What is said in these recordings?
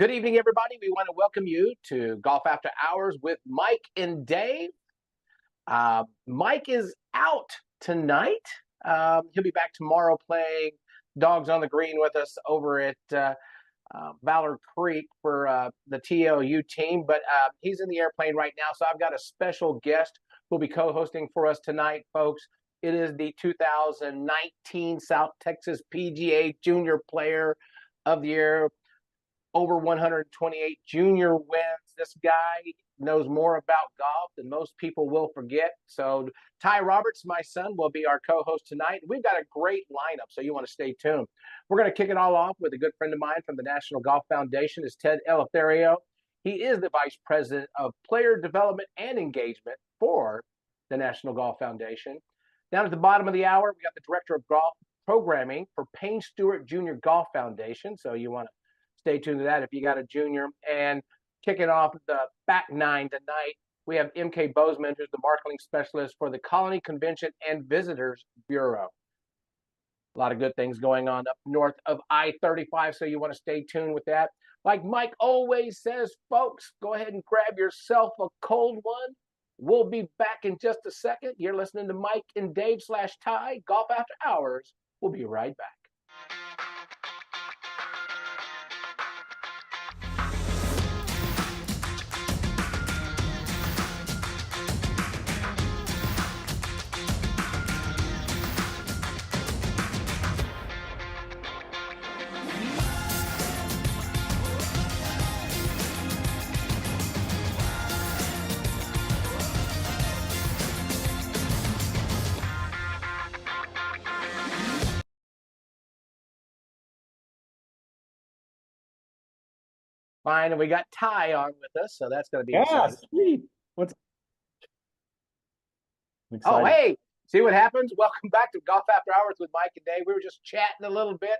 Good evening, everybody. We want to welcome you to Golf After Hours with Mike and Dave. Mike is out tonight. He'll be back tomorrow playing Dogs on the Green with us over at Valor Creek for the TLU team. But he's in the airplane right now, so I've got a special guest who'll be co-hosting for us tonight, folks. It is the 2019 South Texas PGA Junior Player of the Year. Over 128 junior wins. This guy knows more about golf than most people will forget. So Ty Roberts, my son, will be our co-host tonight. We've got a great lineup, so you want to stay tuned. We're going to kick it all off with a good friend of mine from the National Golf Foundation, is Ted Eleftherio. He is the Vice President of Player Development and Engagement for the National Golf Foundation. Down at the bottom of the hour, we got the Director of Golf Programming for Payne Stewart Junior Golf Foundation, so you want to stay tuned to that if you got a junior. And kicking off the back nine tonight, we have MK Bozeman, who's the marketing specialist for the Colony Convention and Visitors Bureau. A lot of good things going on up north of I-35, so you want to stay tuned with that. Like Mike always says, folks, go ahead and grab yourself a cold one. We'll be back in just a second. You're listening to Mike and Dave / Ty, Golf After Hours. We'll be right back. Fine, and we got Ty on with us, so that's going to be exciting. Sweet. Oh, hey, see what happens? Welcome back to Golf After Hours with Mike and Dave. We were just chatting a little bit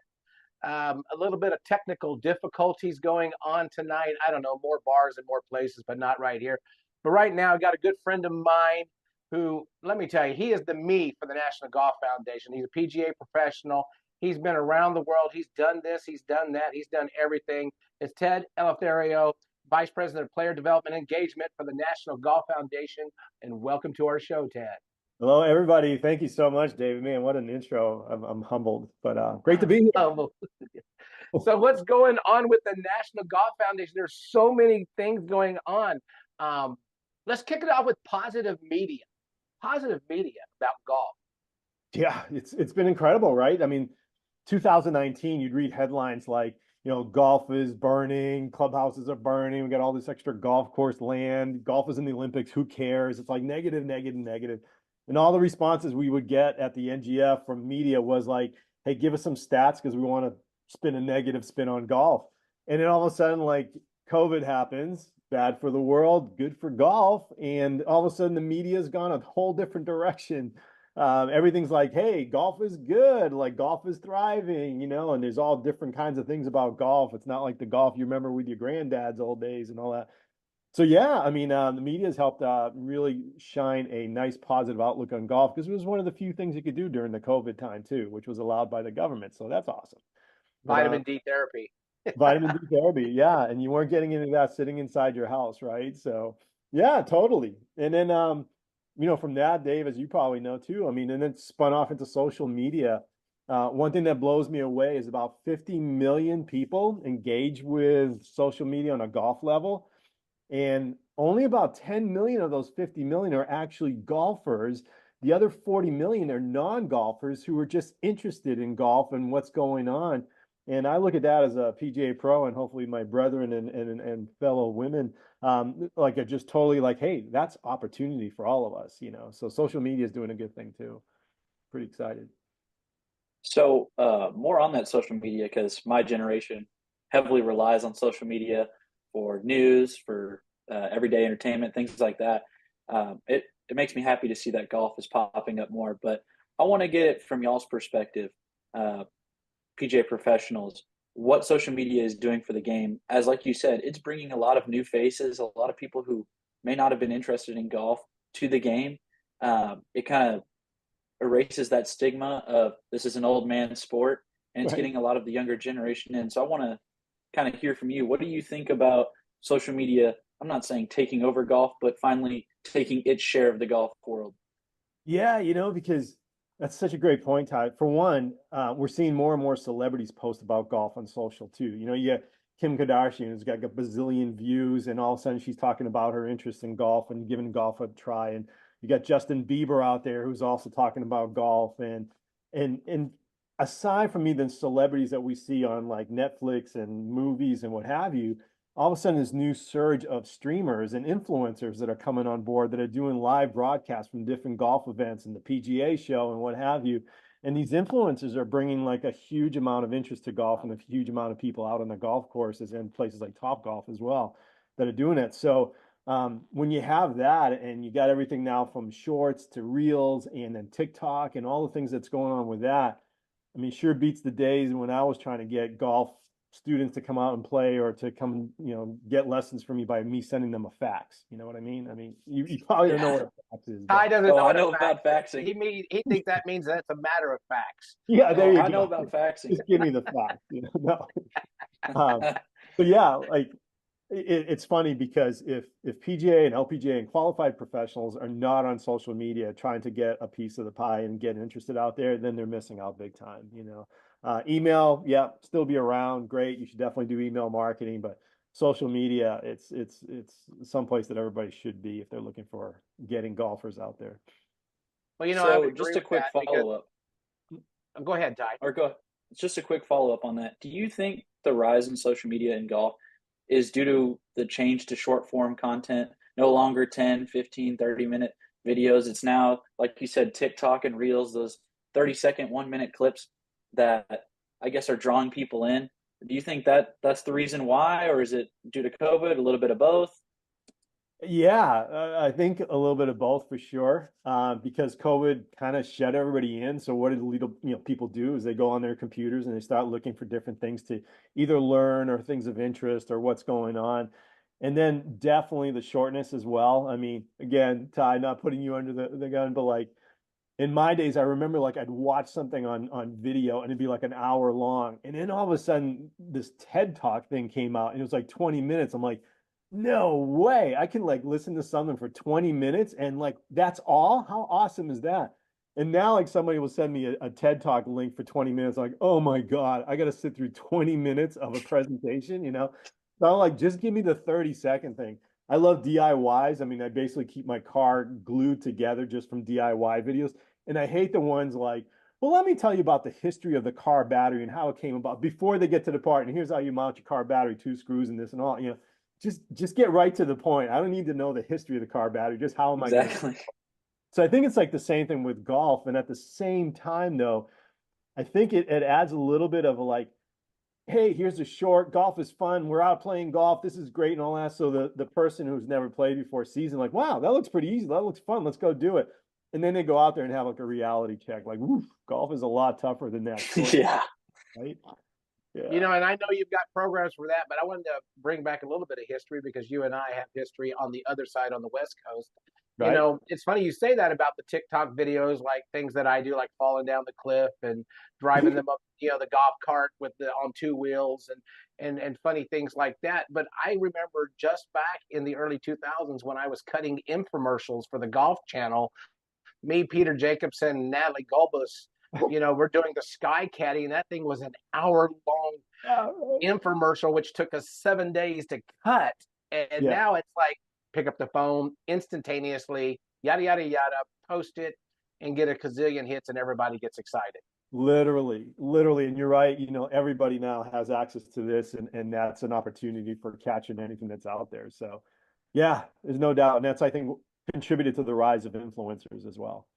of technical difficulties going on tonight. I don't know, more bars and more places, but not right here. But right now, I got a good friend of mine who, let me tell you, he is the me for the National Golf Foundation. He's a PGA professional. He's been around the world. He's done this. He's done that. He's done everything. It's Ted Eleftherio, Vice President of Player Development Engagement for the National Golf Foundation. And welcome to our show, Ted. Hello, everybody. Thank you so much, David. Man, what an intro. I'm humbled, but great to be here. So what's going on with the National Golf Foundation? There's so many things going on. Let's kick it off with positive media about golf. Yeah, it's been incredible, right? I mean, 2019, you'd read headlines like, golf is burning, clubhouses are burning, we got all this extra golf course land, golf is in the Olympics, who cares? It's like negative, negative, negative. And all the responses we would get at the NGF from media was like, hey, give us some stats because we want to spin a negative spin on golf. And then all of a sudden, like, COVID happens, bad for the world, good for golf. And all of a sudden the media's gone a whole different direction. Everything's like, hey, golf is good, like golf is thriving, and there's all different kinds of things about golf. It's not like the golf you remember with your granddad's old days and all that. So yeah, I mean, the media has helped really shine a nice positive outlook on golf because it was one of the few things you could do during the COVID time too, which was allowed by the government. So that's awesome. Vitamin D therapy. Vitamin D therapy, yeah. And you weren't getting into that sitting inside your house, right? So yeah, totally. And then from that, Dave, as you probably know too, I mean, and then spun off into social media. One thing that blows me away is about 50 million people engage with social media on a golf level. And only about 10 million of those 50 million are actually golfers. The other 40 million are non-golfers who are just interested in golf and what's going on. And I look at that as a PGA pro, and hopefully my brethren and fellow women like are just totally like, hey, that's opportunity for all of us, So social media is doing a good thing too. Pretty excited. So more on that social media, because my generation heavily relies on social media for news, for everyday entertainment, things like that. It makes me happy to see that golf is popping up more. But I want to get it from y'all's perspective, PGA professionals, what social media is doing for the game. As like you said, it's bringing a lot of new faces, a lot of people who may not have been interested in golf to the game. It kind of erases that stigma of this is an old man sport, and it's getting a lot of the younger generation in. So I want to kind of hear from you. What do you think about social media? I'm not saying taking over golf, but finally taking its share of the golf world. Yeah, because that's such a great point, Ty. For one, we're seeing more and more celebrities post about golf on social too. You got Kim Kardashian who's got a bazillion views, and all of a sudden she's talking about her interest in golf and giving golf a try. And you got Justin Bieber out there who's also talking about golf. And aside from even celebrities that we see on like Netflix and movies and what have you, all of a sudden this new surge of streamers and influencers that are coming on board that are doing live broadcasts from different golf events and the PGA show and what have you. And these influencers are bringing like a huge amount of interest to golf and a huge amount of people out on the golf courses and places like Top Golf as well that are doing it. So when you have that and you got everything now from shorts to reels and then TikTok and all the things that's going on with that, I mean, sure beats the days when I was trying to get golf students to come out and play or to come, get lessons from me by me sending them a fax. You know what I mean? I mean, you probably don't know what a fax is. Ty doesn't know I what know a about fax is. faxing. He thinks that means that's a matter of facts. Yeah, there you go. I know about faxing. Just give me the fax. No. But yeah, like it's funny because if PGA and LPGA and qualified professionals are not on social media trying to get a piece of the pie and get interested out there, then they're missing out big time. Email, yeah, still be around. Great, you should definitely do email marketing, but social media, it's someplace that everybody should be if they're looking for getting golfers out there. Well, I So would just agree a quick with that because- follow up, Go ahead, Ty. or go. Just a quick follow up on that. Do you think the rise in social media in golf is due to the change to short form content, no longer 10, 15, 30-minute videos? It's now, like you said, TikTok and Reels, those 30-second, 1-minute clips that I guess are drawing people in. Do you think that that's the reason why, or is it due to COVID, a little bit of both? Yeah, I think a little bit of both for sure. Because COVID kind of shut everybody in. So what did little, people do is they go on their computers and they start looking for different things to either learn or things of interest or what's going on. And then definitely the shortness as well. I mean, again, Ty, not putting you under the gun, but like in my days, I remember like I'd watch something on video and it'd be like an hour long. And then all of a sudden this TED Talk thing came out and it was like 20 minutes. I'm like, no way. I can like listen to something for 20 minutes and like that's all? How awesome is that? And now like somebody will send me a TED Talk link for 20 minutes. Like, oh my God, I got to sit through 20 minutes of a presentation. So I'm like, just give me the 30-second thing. I love DIYs. I mean, I basically keep my car glued together just from DIY videos. And I hate the ones like, well, let me tell you about the history of the car battery and how it came about before they get to the part. And here's how you mount your car battery, 2 screws and this and all. Just get right to the point. I don't need to know the history of the car battery. Just how am I going to... Exactly. So I think it's like the same thing with golf. And at the same time, though, I think it adds a little bit of a like, hey, here's a short, golf is fun. We're out playing golf. This is great and all that. So the person who's never played before sees and like, wow, that looks pretty easy. That looks fun. Let's go do it. And then they go out there and have like a reality check. Like, woof, golf is a lot tougher than that. Yeah. Right? Yeah. And I know you've got programs for that, but I wanted to bring back a little bit of history because you and I have history on the other side on the West Coast. Right. It's funny you say that about the TikTok videos, like things that I do, like falling down the cliff and driving them up, the golf cart on 2 wheels and funny things like that. But I remember just back in the early 2000s when I was cutting infomercials for the Golf Channel, me, Peter Jacobson, Natalie Gulbus, we're doing the Sky Caddy, and that thing was an hour-long infomercial, which took us 7 days to cut. And now it's like, pick up the phone instantaneously, yada, yada, yada, post it, and get a gazillion hits, and everybody gets excited. Literally. And you're right. Everybody now has access to this, and that's an opportunity for catching anything that's out there. So, yeah, there's no doubt. And that's, I think, contributed to the rise of influencers as well.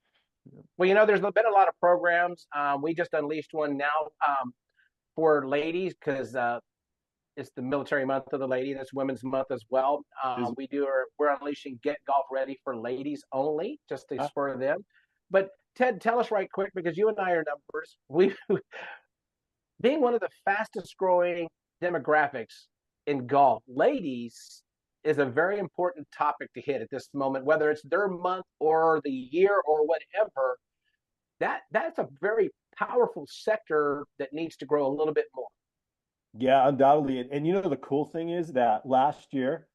Well, there's been a lot of programs. We just unleashed one now for ladies because it's the military month of the lady. That's Women's Month as well. We're unleashing Get Golf Ready for ladies only, just to spur them. But Ted, tell us right quick, because you and I are numbers. We being one of the fastest growing demographics in golf, ladies is a very important topic to hit at this moment, whether it's their month or the year or whatever. That's a very powerful sector that needs to grow a little bit more. Yeah, undoubtedly. And you know, the cool thing is that last year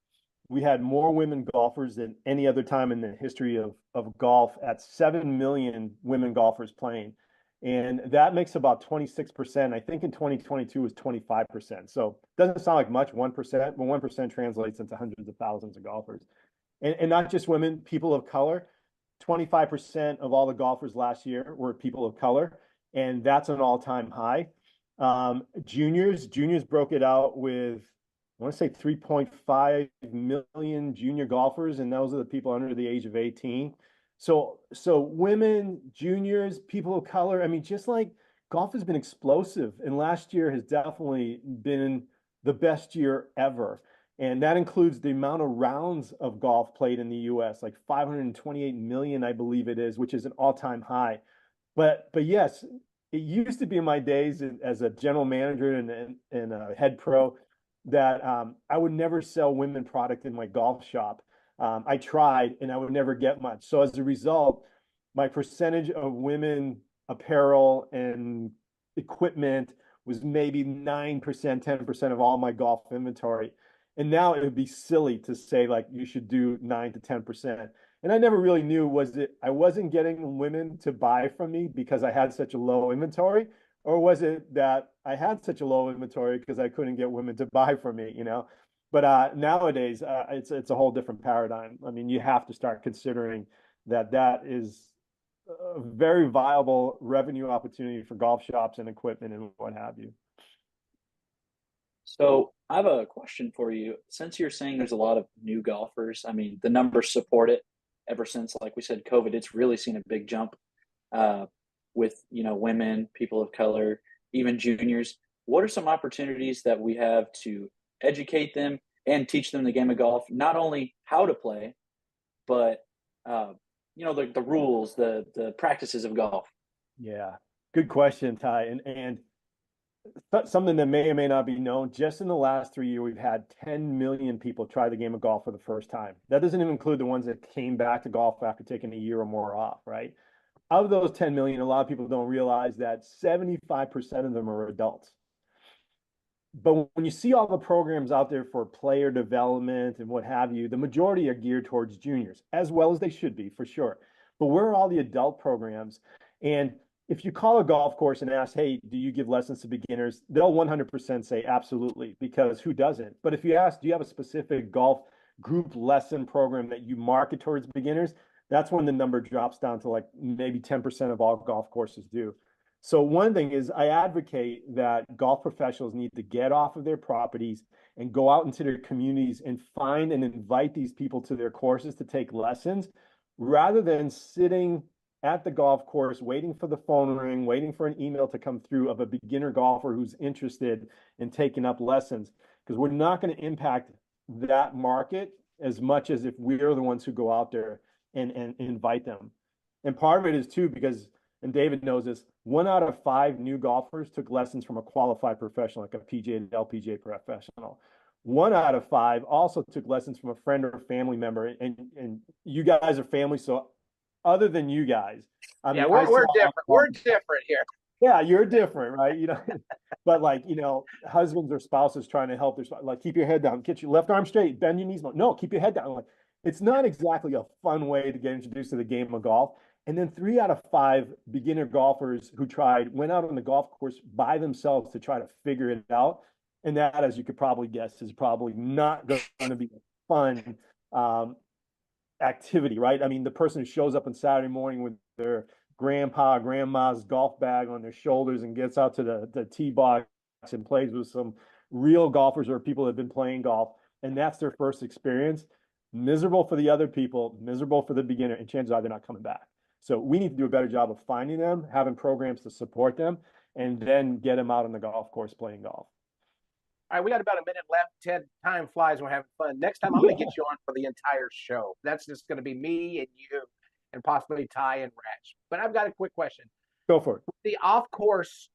we had more women golfers than any other time in the history of golf at 7 million women golfers playing. And that makes about 26%. I think in 2022 was 25%. So it doesn't sound like much, 1%, but 1% translates into hundreds of thousands of golfers. And not just women, people of color. 25% of all the golfers last year were people of color, and that's an all-time high. Juniors broke it out with, I want to say 3.5 million junior golfers, and those are the people under the age of 18. So women, juniors, people of color, I mean, just like golf has been explosive, and last year has definitely been the best year ever. And that includes the amount of rounds of golf played in the US, like 528 million, I believe it is, which is an all-time high. But yes, it used to be in my days as a general manager and a head pro that I would never sell women product in my golf shop. I tried and I would never get much. So as a result, my percentage of women apparel and equipment was maybe 9%, 10% of all my golf inventory. And now it would be silly to say like you should do 9 to 10%. And I never really knew, was it I wasn't getting women to buy from me because I had such a low inventory, or was it that I had such a low inventory because I couldn't get women to buy from me, you know? But nowadays, it's a whole different paradigm. I mean, you have to start considering that that is a very viable revenue opportunity for golf shops and equipment and what have you. So I have a question for you. Since you're saying there's a lot of new golfers, I mean, the numbers support it. Ever since, like we said, COVID, it's really seen a big jump uh, with women, people of color, even juniors. What are some opportunities that we have to educate them and teach them the game of golf? Not only how to play, but uh, the rules, the practices of golf. Yeah, good question, Ty. And something that may or may not be known, just in the last 3 years, we've had 10 million people try the game of golf for the first time. That doesn't even include the ones that came back to golf after taking a year or more off, right? Of those 10 million, a lot of people don't realize that 75% of them are adults. But when you see all the programs out there for player development and what have you, the majority are geared towards juniors, as well as they should be, for sure. But where are all the adult programs? And if you call a golf course and ask, hey, do you give lessons to beginners? They'll 100% say absolutely, because who doesn't? But if you ask, do you have a specific golf group lesson program that you market towards beginners? That's when the number drops down to like maybe 10% of all golf courses do. So one thing is I advocate that golf professionals need to get off of their properties and go out into their communities and find and invite these people to their courses to take lessons rather than sitting at the golf course waiting for the phone ring, waiting for an email to come through of a beginner golfer who's interested in taking up lessons, because we're not going to impact that market as much as if we're the ones who go out there and invite them. And part of it is too because, and David knows this, 1 out of 5 new golfers took lessons from a qualified professional, like a PGA and LPGA professional. 1 out of 5 also took lessons from a friend or a family member. And you guys are family, so other than you guys, I Yeah, mean, we're different. We're different here. yeah, you're different, right? You know, but like, you know, husbands or spouses trying to help their spouse, like keep your head down, get your left arm straight, bend your knees. No, keep your head down. Like, it's not exactly a fun way to get introduced to the game of golf. And then 3 out of 5 beginner golfers who tried went out on the golf course by themselves to try to figure it out. And that, as you could probably guess, is probably not going to be fun um, activity, right? I mean, the person who shows up on Saturday morning with their grandpa or grandma's golf bag on their shoulders and gets out to the tee box and plays with some real golfers or people that have been playing golf, and that's their first experience. Miserable for the other people, miserable for the beginner, and chances are they're not coming back. So we need to do a better job of finding them, having programs to support them, and then get them out on the golf course playing golf. All right, we got about a minute left. Ted, time flies when we're having fun. Next time, I'm going to get you on for the entire show. That's just going to be me and you and possibly Ty and Ratch. But I've got a quick question. Go for it. The off course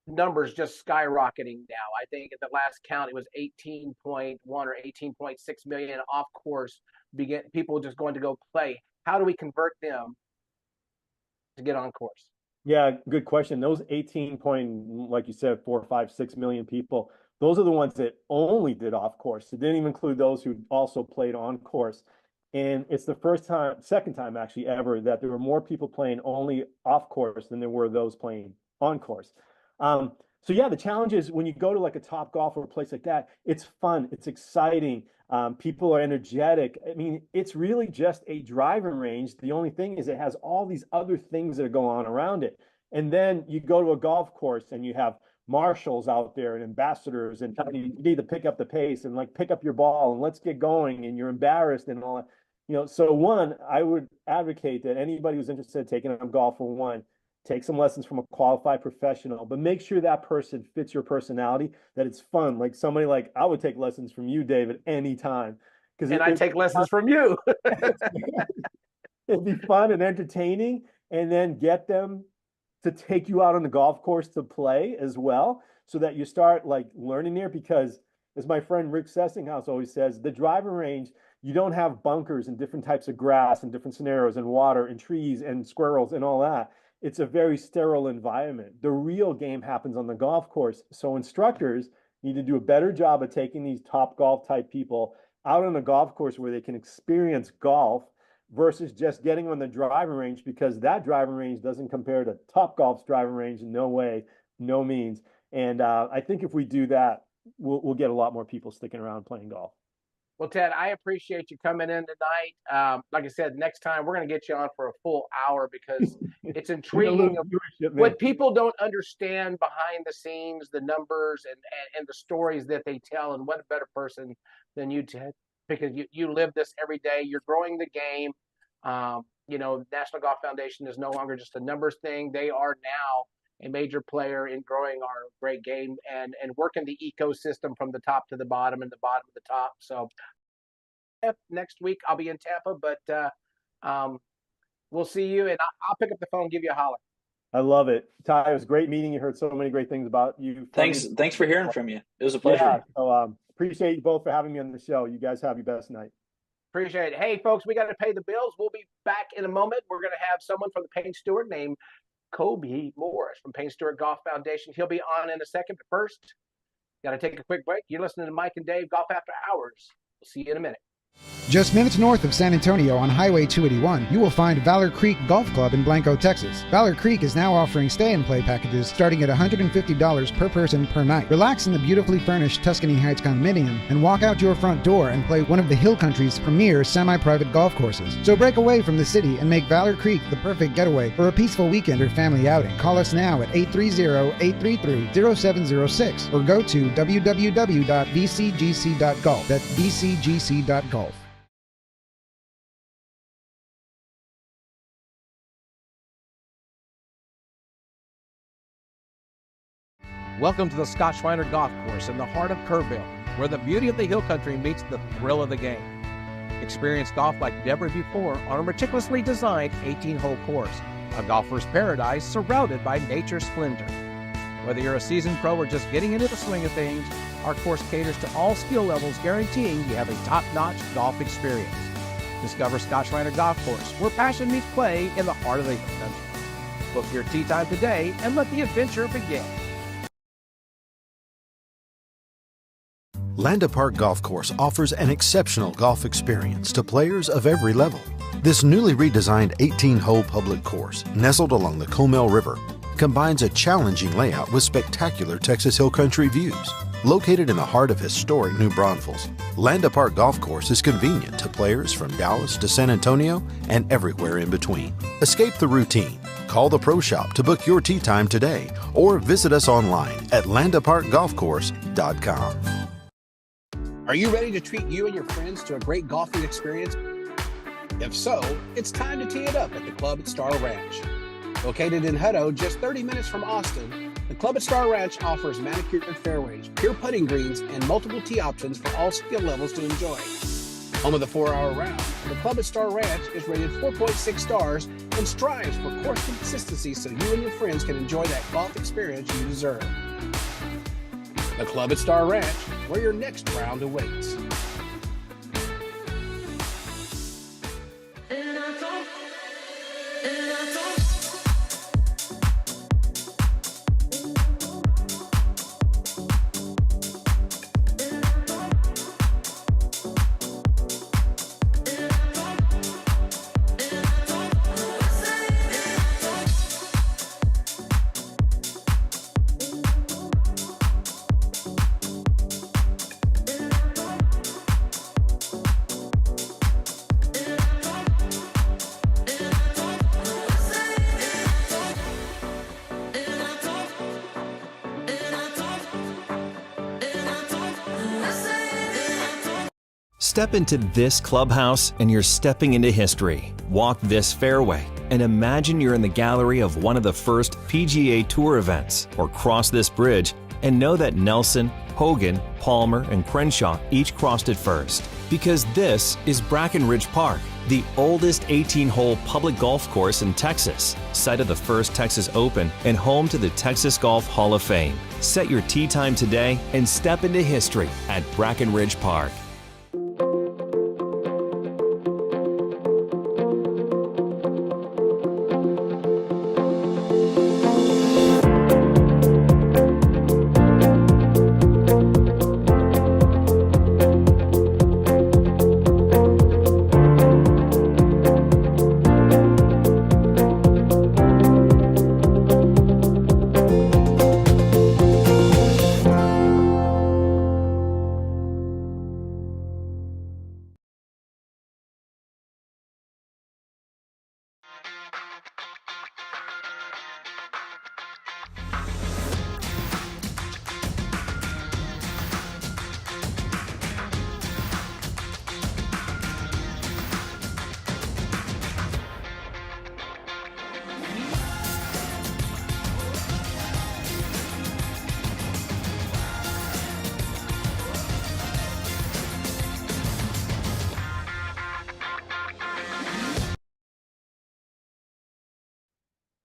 numbers just skyrocketing now. I think at the last count, it was 18.1 or 18.6 million off course people just going to go play. How do we convert them to get on course? Yeah, good question. Those like you said, 4, 5, 6 million people, those are the ones that only did off course. It didn't even include those who also played on course. And it's the second time actually ever that there were more people playing only off course than there were those playing on course. So yeah, the challenge is when you go to like a Top Golf or a place like that, it's fun, it's exciting. People are energetic. I mean, it's really just a driving range. The only thing is it has all these other things that are going on around it. And then you go to a golf course and you have marshals out there and ambassadors, and you need to pick up the pace and like pick up your ball and let's get going, and you're embarrassed and all that. So one, I would advocate that anybody who's interested in taking up golf, for one, take some lessons from a qualified professional, but make sure that person fits your personality, that it's fun. Like somebody like I would take lessons from you, David, anytime. And I take lessons from you. It'd be fun and entertaining, and then get them to take you out on the golf course to play as well, so that you start like learning there. Because as my friend Rick Sessinghouse always says, the driving range, you don't have bunkers and different types of grass and different scenarios and water and trees and squirrels and all that. It's a very sterile environment. The real game happens on the golf course. So instructors need to do a better job of taking these Top Golf type people out on a golf course where they can experience golf, versus just getting on the driving range, because that driving range doesn't compare to Top Golf's driving range in no way, no means. And I think if we do that, we'll get a lot more people sticking around playing golf. Well, Ted, I appreciate you coming in tonight. Like I said, next time we're going to get you on for a full hour, because it's intriguing what people don't understand behind the scenes, the numbers and the stories that they tell. And what a better person than you, Ted, because you live this every day. You're growing the game. National Golf Foundation is no longer just a numbers thing. They are now a major player in growing our great game and working the ecosystem from the top to the bottom and the bottom to the top. So next week I'll be in Tampa, but we'll see you, and I'll pick up the phone and give you a holler. I love it. Ty, it was great meeting you. Heard so many great things about you. Thanks for hearing from you. It was a pleasure. Yeah, so appreciate you both for having me on the show. You guys have your best night. Appreciate it. Hey, folks, we got to pay the bills. We'll be back in a moment. We're going to have someone from the Payne Stewart named Kobe Morris from Payne Stewart Golf Foundation. He'll be on in a second, but first, got to take a quick break. You're listening to Mike and Dave, Golf After Hours. We'll see you in a minute. Just minutes north of San Antonio on Highway 281, you will find Valor Creek Golf Club in Blanco, Texas. Valor Creek is now offering stay-and-play packages starting at $150 per person per night. Relax in the beautifully furnished Tuscany Heights condominium and walk out your front door and play one of the Hill Country's premier semi-private golf courses. So break away from the city and make Valor Creek the perfect getaway for a peaceful weekend or family outing. Call us now at 830-833-0706 or go to www.vcgc.golf. That's vcgc.golf. Welcome to the Scott Schreiner Golf Course in the heart of Kerrville, where the beauty of the Hill Country meets the thrill of the game. Experience golf like never before on a meticulously designed 18-hole course, a golfer's paradise surrounded by nature's splendor. Whether you're a seasoned pro or just getting into the swing of things, our course caters to all skill levels, guaranteeing you have a top-notch golf experience. Discover Scott Schreiner Golf Course, where passion meets play in the heart of the Hill Country. Book your tee time today and let the adventure begin. Landa Park Golf Course offers an exceptional golf experience to players of every level. This newly redesigned 18-hole public course, nestled along the Comal River, combines a challenging layout with spectacular Texas Hill Country views. Located in the heart of historic New Braunfels, Landa Park Golf Course is convenient to players from Dallas to San Antonio and everywhere in between. Escape the routine. Call the Pro Shop to book your tee time today or visit us online at landaparkgolfcourse.com. Are you ready to treat you and your friends to a great golfing experience? If so, it's time to tee it up at the Club at Star Ranch. Located in Hutto, just 30 minutes from Austin, the Club at Star Ranch offers manicured fairways, pure putting greens, and multiple tee options for all skill levels to enjoy. Home of the 4-hour round, the Club at Star Ranch is rated 4.6 stars and strives for course consistency so you and your friends can enjoy that golf experience you deserve. The Club at Star Ranch, where your next round awaits. Step into this clubhouse and you're stepping into history. Walk this fairway and imagine you're in the gallery of one of the first PGA Tour events, or cross this bridge and know that Nelson, Hogan, Palmer, and Crenshaw each crossed it first. Because this is Brackenridge Park, the oldest 18-hole public golf course in Texas, site of the first Texas Open and home to the Texas Golf Hall of Fame. Set your tee time today and step into history at Brackenridge Park.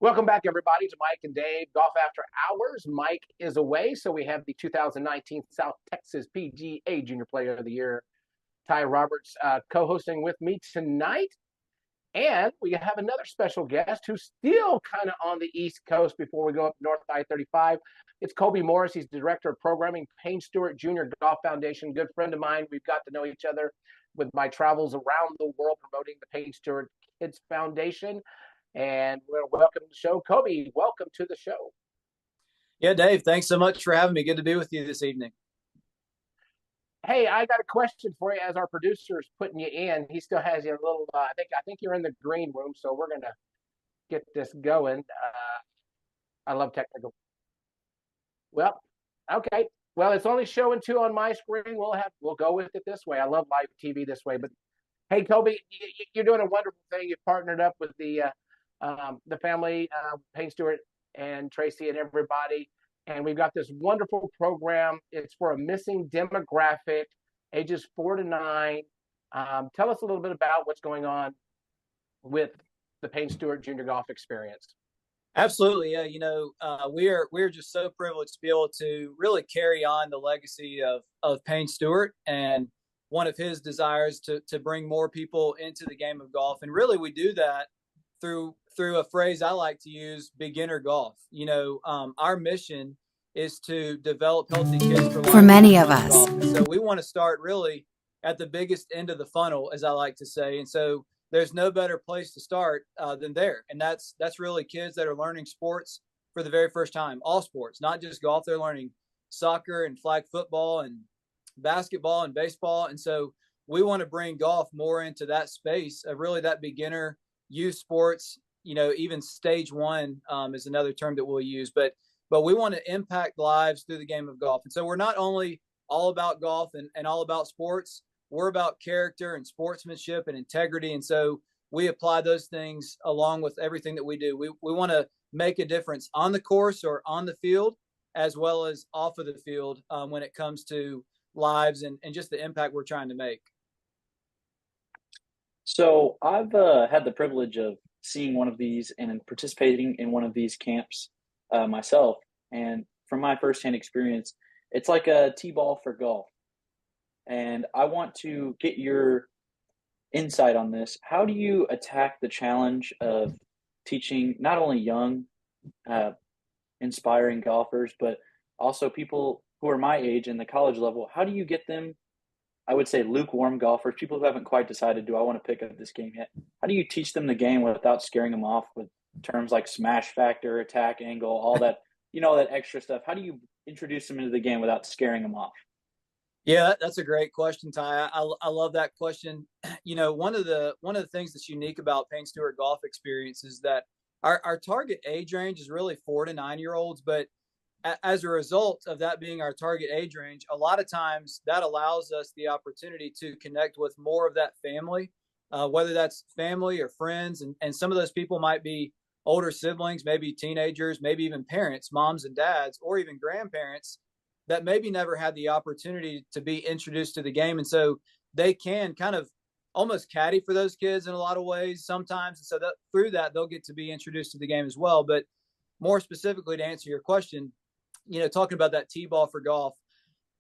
Welcome back, everybody, to Mike and Dave Golf After Hours. Mike is away, so we have the 2019 South Texas PGA Junior Player of the Year, Ty Roberts, co-hosting with me tonight. And we have another special guest who's still kind of on the East Coast before we go up north I-35. It's Kobe Morris. He's the Director of Programming, Payne Stewart Junior Golf Foundation. Good friend of mine. We've got to know each other with my travels around the world promoting the Payne Stewart Kids Foundation. And we're welcome to the show. Kobe, welcome to the show. Yeah, Dave, thanks so much for having me. Good to be with you this evening. Hey, I got a question for you as our producer's putting you in. He still has you a little, I think you're in the green room, so we're going to get this going. I love technical. Well, okay. Well, it's only showing 2 on my screen. We'll go with it this way. I love live TV this way. But hey, Kobe, you're doing a wonderful thing. You've partnered up with the family, Payne Stewart and Tracy and everybody. And we've got this wonderful program. It's for a missing demographic, ages 4 to 9. Tell us a little bit about what's going on with the Payne Stewart Junior Golf Experience. Absolutely. Yeah. We're just so privileged to be able to really carry on the legacy of Payne Stewart and one of his desires to bring more people into the game of golf. And really we do that through a phrase I like to use, beginner golf. Our mission is to develop healthy kids for many of us. So we want to start really at the biggest end of the funnel, as I like to say. And so there's no better place to start than there. And that's really kids that are learning sports for the very first time, all sports, not just golf. They're learning soccer and flag football and basketball and baseball. And so we want to bring golf more into that space of really that beginner youth sports. Even stage 1 is another term that we'll use, but we want to impact lives through the game of golf. And so we're not only all about golf and all about sports, we're about character and sportsmanship and integrity. And so we apply those things along with everything that we do. We want to make a difference on the course or on the field, as well as off of the field when it comes to lives and just the impact we're trying to make. So I've had the privilege of seeing one of these and participating in one of these camps myself. And from my firsthand experience, it's like a T-ball for golf. And I want to get your insight on this. How do you attack the challenge of teaching not only young, inspiring golfers, but also people who are my age in the college level? How do you get them, I would say, lukewarm golfers, people who haven't quite decided, do I want to pick up this game yet? How do you teach them the game without scaring them off with terms like smash factor, attack angle, all that, that extra stuff? How do you introduce them into the game without scaring them off? Yeah, that's a great question, Ty. I love that question. One of the things that's unique about Payne Stewart Golf Experience is that our target age range is really 4 to 9 year olds, but as a result of that being our target age range, a lot of times that allows us the opportunity to connect with more of that family, whether that's family or friends. And some of those people might be older siblings, maybe teenagers, maybe even parents, moms and dads, or even grandparents that maybe never had the opportunity to be introduced to the game. And so they can kind of almost caddy for those kids in a lot of ways sometimes. And so that through that, they'll get to be introduced to the game as well. But more specifically, to answer your question, talking about that T-ball for golf,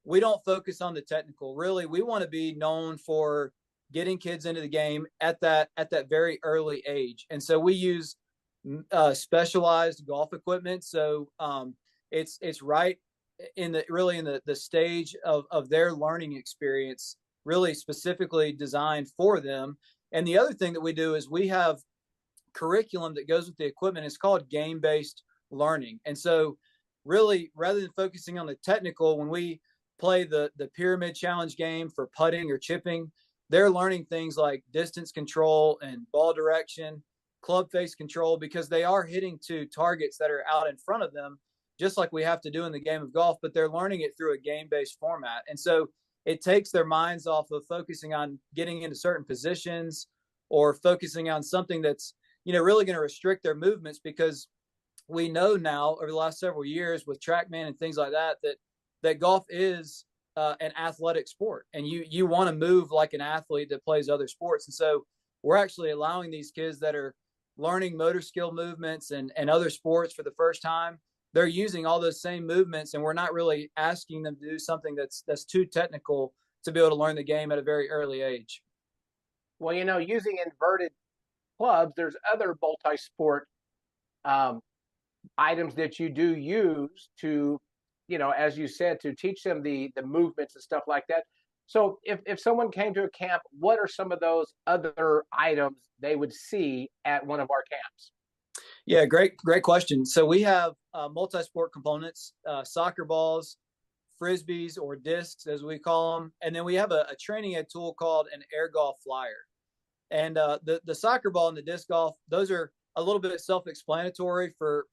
we don't focus on the technical. Really, we want to be known for getting kids into the game at that very early age. And so we use specialized golf equipment. So it's right in the stage of their learning experience, really specifically designed for them. And the other thing that we do is we have curriculum that goes with the equipment. It's called game-based learning. And so really, rather than focusing on the technical, when we play the pyramid challenge game for putting or chipping, they're learning things like distance control and ball direction, club face control, because they are hitting to targets that are out in front of them, just like we have to do in the game of golf, but they're learning it through a game-based format. And so it takes their minds off of focusing on getting into certain positions or focusing on something that's, really going to restrict their movements, because we know now over the last several years with TrackMan and things like that golf is an athletic sport, and you want to move like an athlete that plays other sports. And so we're actually allowing these kids that are learning motor skill movements and other sports for the first time, they're using all those same movements, and we're not really asking them to do something that's too technical to be able to learn the game at a very early age. Well, using inverted clubs, there's other multi-sport items that you do use to, as you said, to teach them the movements and stuff like that. So if someone came to a camp, what are some of those other items they would see at one of our camps? Yeah, great question. So we have multi-sport components, soccer balls, frisbees or discs, as we call them. And then we have a training ed tool called an air golf flyer. And the soccer ball and the disc golf, those are a little bit self-explanatory for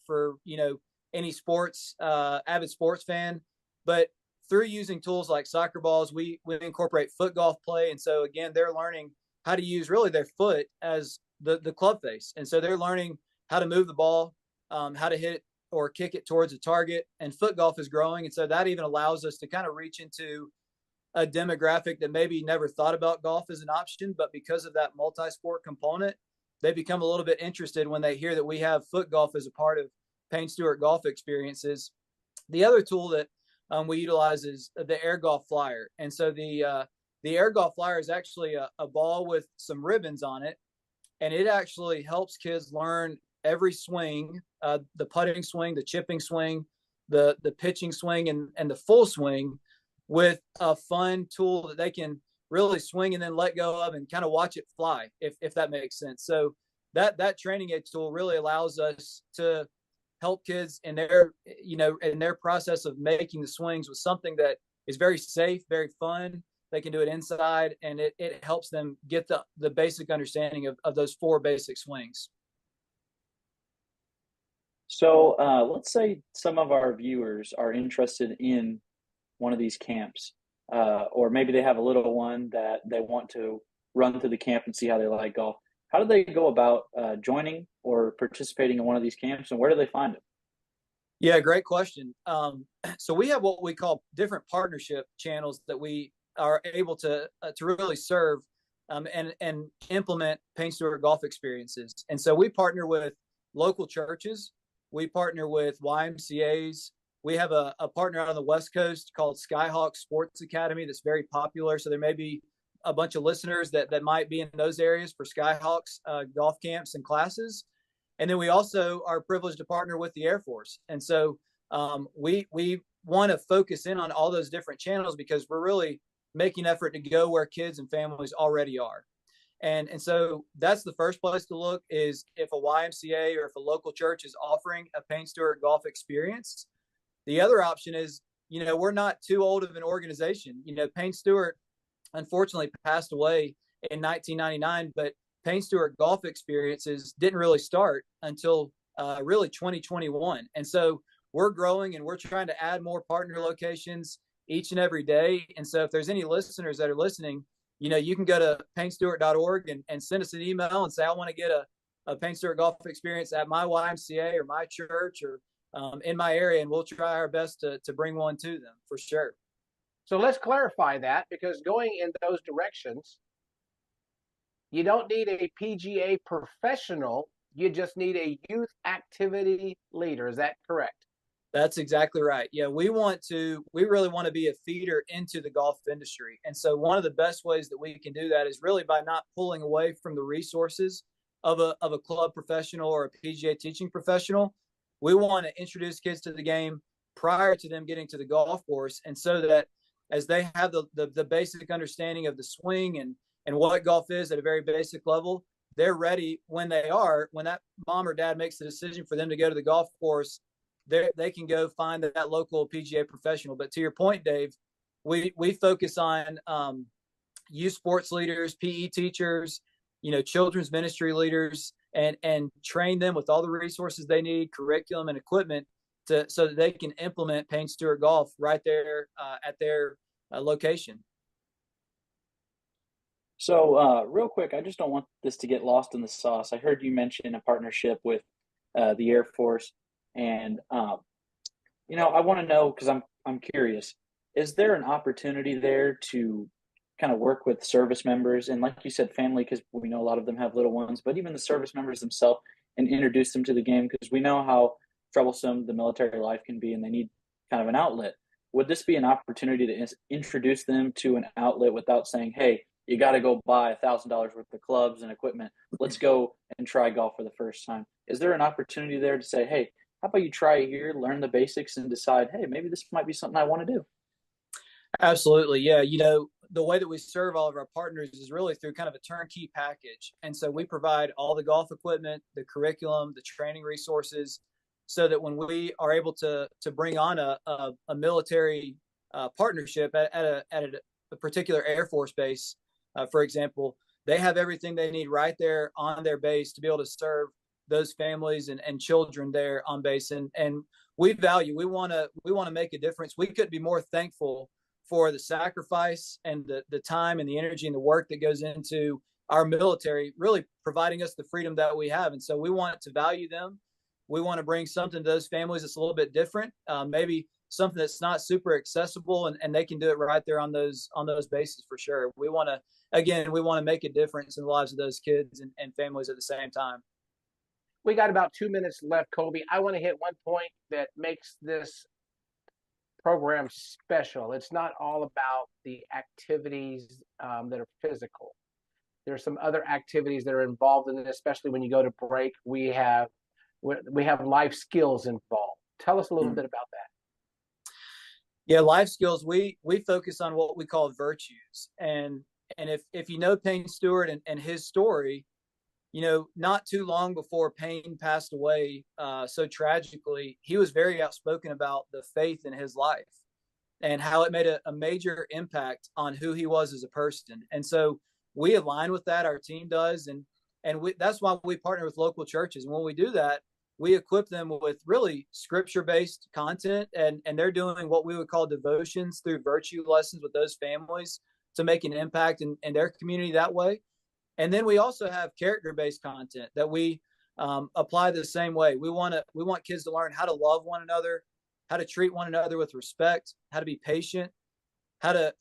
any sports, avid sports fan. But through using tools like soccer balls, we incorporate foot golf play. And so, again, they're learning how to use really their foot as the club face. And so they're learning how to move the ball, how to hit it or kick it towards a target. And foot golf is growing. And so that even allows us to kind of reach into a demographic that maybe never thought about golf as an option, but because of that multi-sport component, they become a little bit interested when they hear that we have foot golf as a part of Payne Stewart Golf Experiences. The other tool that we utilize is the air golf flyer. And so the air golf flyer is actually a ball with some ribbons on it. And it actually helps kids learn every swing, the putting swing, the chipping swing, the pitching swing, and the full swing, with a fun tool that they can really swing and then let go of and kind of watch it fly, if that makes sense. So that training ed tool really allows us to help kids in their process of making the swings with something that is very safe, very fun. They can do it inside, and it helps them get the basic understanding of those four basic swings. So let's say some of our viewers are interested in one of these camps, or maybe they have a little one that they want to run through the camp and see how they like golf. How do they go about joining or participating in one of these camps, and where do they find them? Yeah, great question. So we have what we call different partnership channels that we are able to really serve and implement Payne Stewart Golf Experiences. And so we partner with local churches. We partner with YMCAs. We have a partner out on the West Coast called Skyhawk Sports Academy that's very popular. So there may be a bunch of listeners that might be in those areas for Skyhawks golf camps and classes. And then we also are privileged to partner with the Air Force. And so we want to focus in on all those different channels because we're really making effort to go where kids and families already are. And so that's the first place to look, is if a YMCA or if a local church is offering a Payne Stewart Golf Experience. The other option is, we're not too old of an organization. Payne Stewart unfortunately passed away in 1999, but Payne Stewart Golf Experiences didn't really start until really 2021. And so we're growing and we're trying to add more partner locations each and every day. And so if there's any listeners that are listening, you can go to PayneStewart.org and send us an email and say, I want to get a Payne Stewart golf experience at my YMCA or my church or in my area, and we'll try our best to bring one to them for sure. So let's clarify that, because going in those directions, you don't need a PGA professional. You just need a youth activity leader. Is that correct? That's exactly right. Yeah, we really want to be a feeder into the golf industry. And so one of the best ways that we can do that is really by not pulling away from the resources of a club professional or a PGA teaching professional. We want to introduce kids to the game prior to them getting to the golf course. And so that as they have the basic understanding of the swing and what golf is at a very basic level, they're ready when that mom or dad makes the decision for them to go to the golf course, they can go find that local PGA professional. But to your point, Dave, we focus on youth sports leaders, PE teachers, children's ministry leaders, and train them with all the resources they need, curriculum and equipment, so that they can implement Payne Stewart Golf right there at their location. So real quick, I just don't want this to get lost in the sauce. I heard you mention a partnership with the Air Force, and I want to know, because I'm curious, is there an opportunity there to kind of work with service members and, like you said, family, because we know a lot of them have little ones, but even the service members themselves, and introduce them to the game, because we know how troublesome the military life can be and they need kind of an outlet. Would this be an opportunity to introduce them to an outlet without saying, hey, you got to go buy $1,000 worth of clubs and equipment. Let's go and try golf for the first time. Is there an opportunity there to say, hey, how about you try it here, learn the basics, and decide, hey, maybe this might be something I want to do? Absolutely. Yeah. The way that we serve all of our partners is really through kind of a turnkey package. And so we provide all the golf equipment, the curriculum, the training resources, so that when we are able to bring on a military partnership at a particular Air Force base, for example, they have everything they need right there on their base to be able to serve those families and children there on base. And we want to make a difference. We couldn't be more thankful for the sacrifice and the time and the energy and the work that goes into our military, really providing us the freedom that we have. And so we want to value them. We want to bring something to those families that's a little bit different, maybe something that's not super accessible, and they can do it right there on those bases for sure. We want to make a difference in the lives of those kids and families at the same time. We got about 2 minutes left, Kobe. I want to hit one point that makes this program special. It's not all about the activities that are physical. There's some other activities that are involved in it, especially when you go to break. We have life skills involved. Tell us a little bit about that. Yeah, life skills. We focus on what we call virtues, and if you know Payne Stewart and his story, not too long before Payne passed away so tragically, he was very outspoken about the faith in his life and how it made a major impact on who he was as a person. And so we align with that. Our team does, and that's why we partner with local churches. And when we do that, we equip them with really scripture-based content, and they're doing what we would call devotions through virtue lessons with those families to make an impact in their community that way. And then we also have character-based content that we apply the same way. We want kids to learn how to love one another, how to treat one another with respect, how to be patient, how to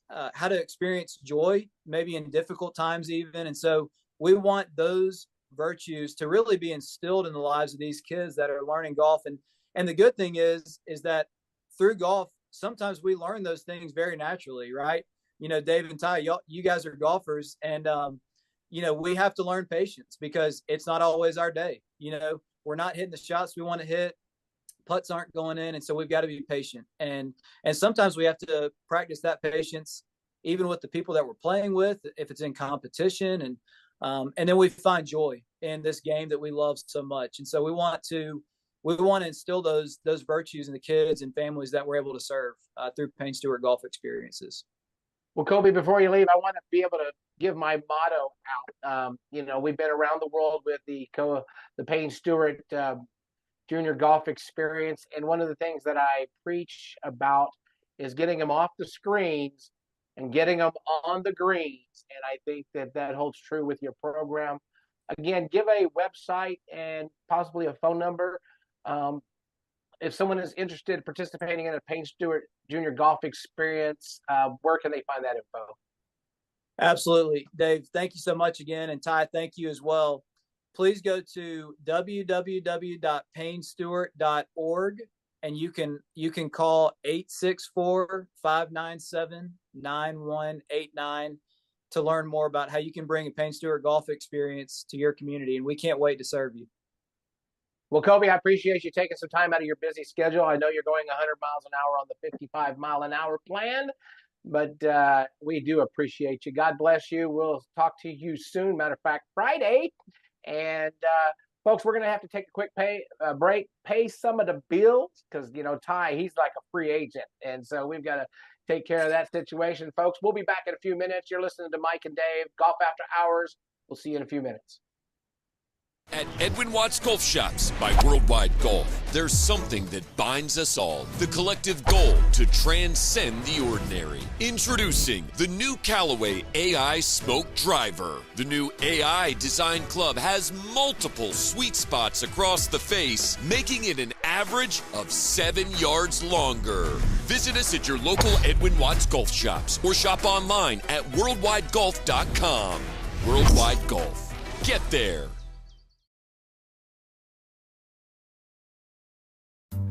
experience joy, maybe in difficult times even. And so we want those virtues to really be instilled in the lives of these kids that are learning golf. And the good thing is that through golf, sometimes we learn those things very naturally, right? Dave and Ty, you guys are golfers, and we have to learn patience because it's not always our day. We're not hitting the shots we want to hit. Putts aren't going in. And so we've got to be patient. And sometimes we have to practice that patience, even with the people that we're playing with, if it's in competition. And then we find joy in this game that we love so much. And so we want to instill those virtues in the kids and families that we're able to serve through Payne Stewart golf experiences. Well, Kobe, before you leave, I want to be able to give my motto out. We've been around the world with the Payne Stewart junior golf experience. And one of the things that I preach about is getting them off the screens and getting them on the greens. And I think that that holds true with your program. Again, give a website and possibly a phone number. If someone is interested in participating in a Payne Stewart Junior Golf Experience, where can they find that info? Absolutely. Dave, thank you so much again. And Ty, thank you as well. Please go to www.paynestewart.org and you can call 864-597-9189 to learn more about how you can bring a Payne Stewart golf experience to your community. And we can't wait to serve you. Well, Kobe, I appreciate you taking some time out of your busy schedule. I know you're going 100 miles an hour on the 55-mile-an-hour plan, but we do appreciate you. God bless you. We'll talk to you soon. Matter of fact, Friday. And folks, we're going to have to take a quick break, pay some of the bills because, Ty, he's like a free agent. And so we've got to take care of that situation. Folks, we'll be back in a few minutes. You're listening to Mike and Dave, Golf After Hours. We'll see you in a few minutes. At Edwin Watts Golf Shops by Worldwide Golf, there's something that binds us all, the collective goal to transcend the ordinary. Introducing the new Callaway AI Smoke Driver. The new AI design club has multiple sweet spots across the face, making it an average of 7 yards longer. Visit us at your local Edwin Watts Golf Shops or shop online at worldwidegolf.com. Worldwide Golf. Get there.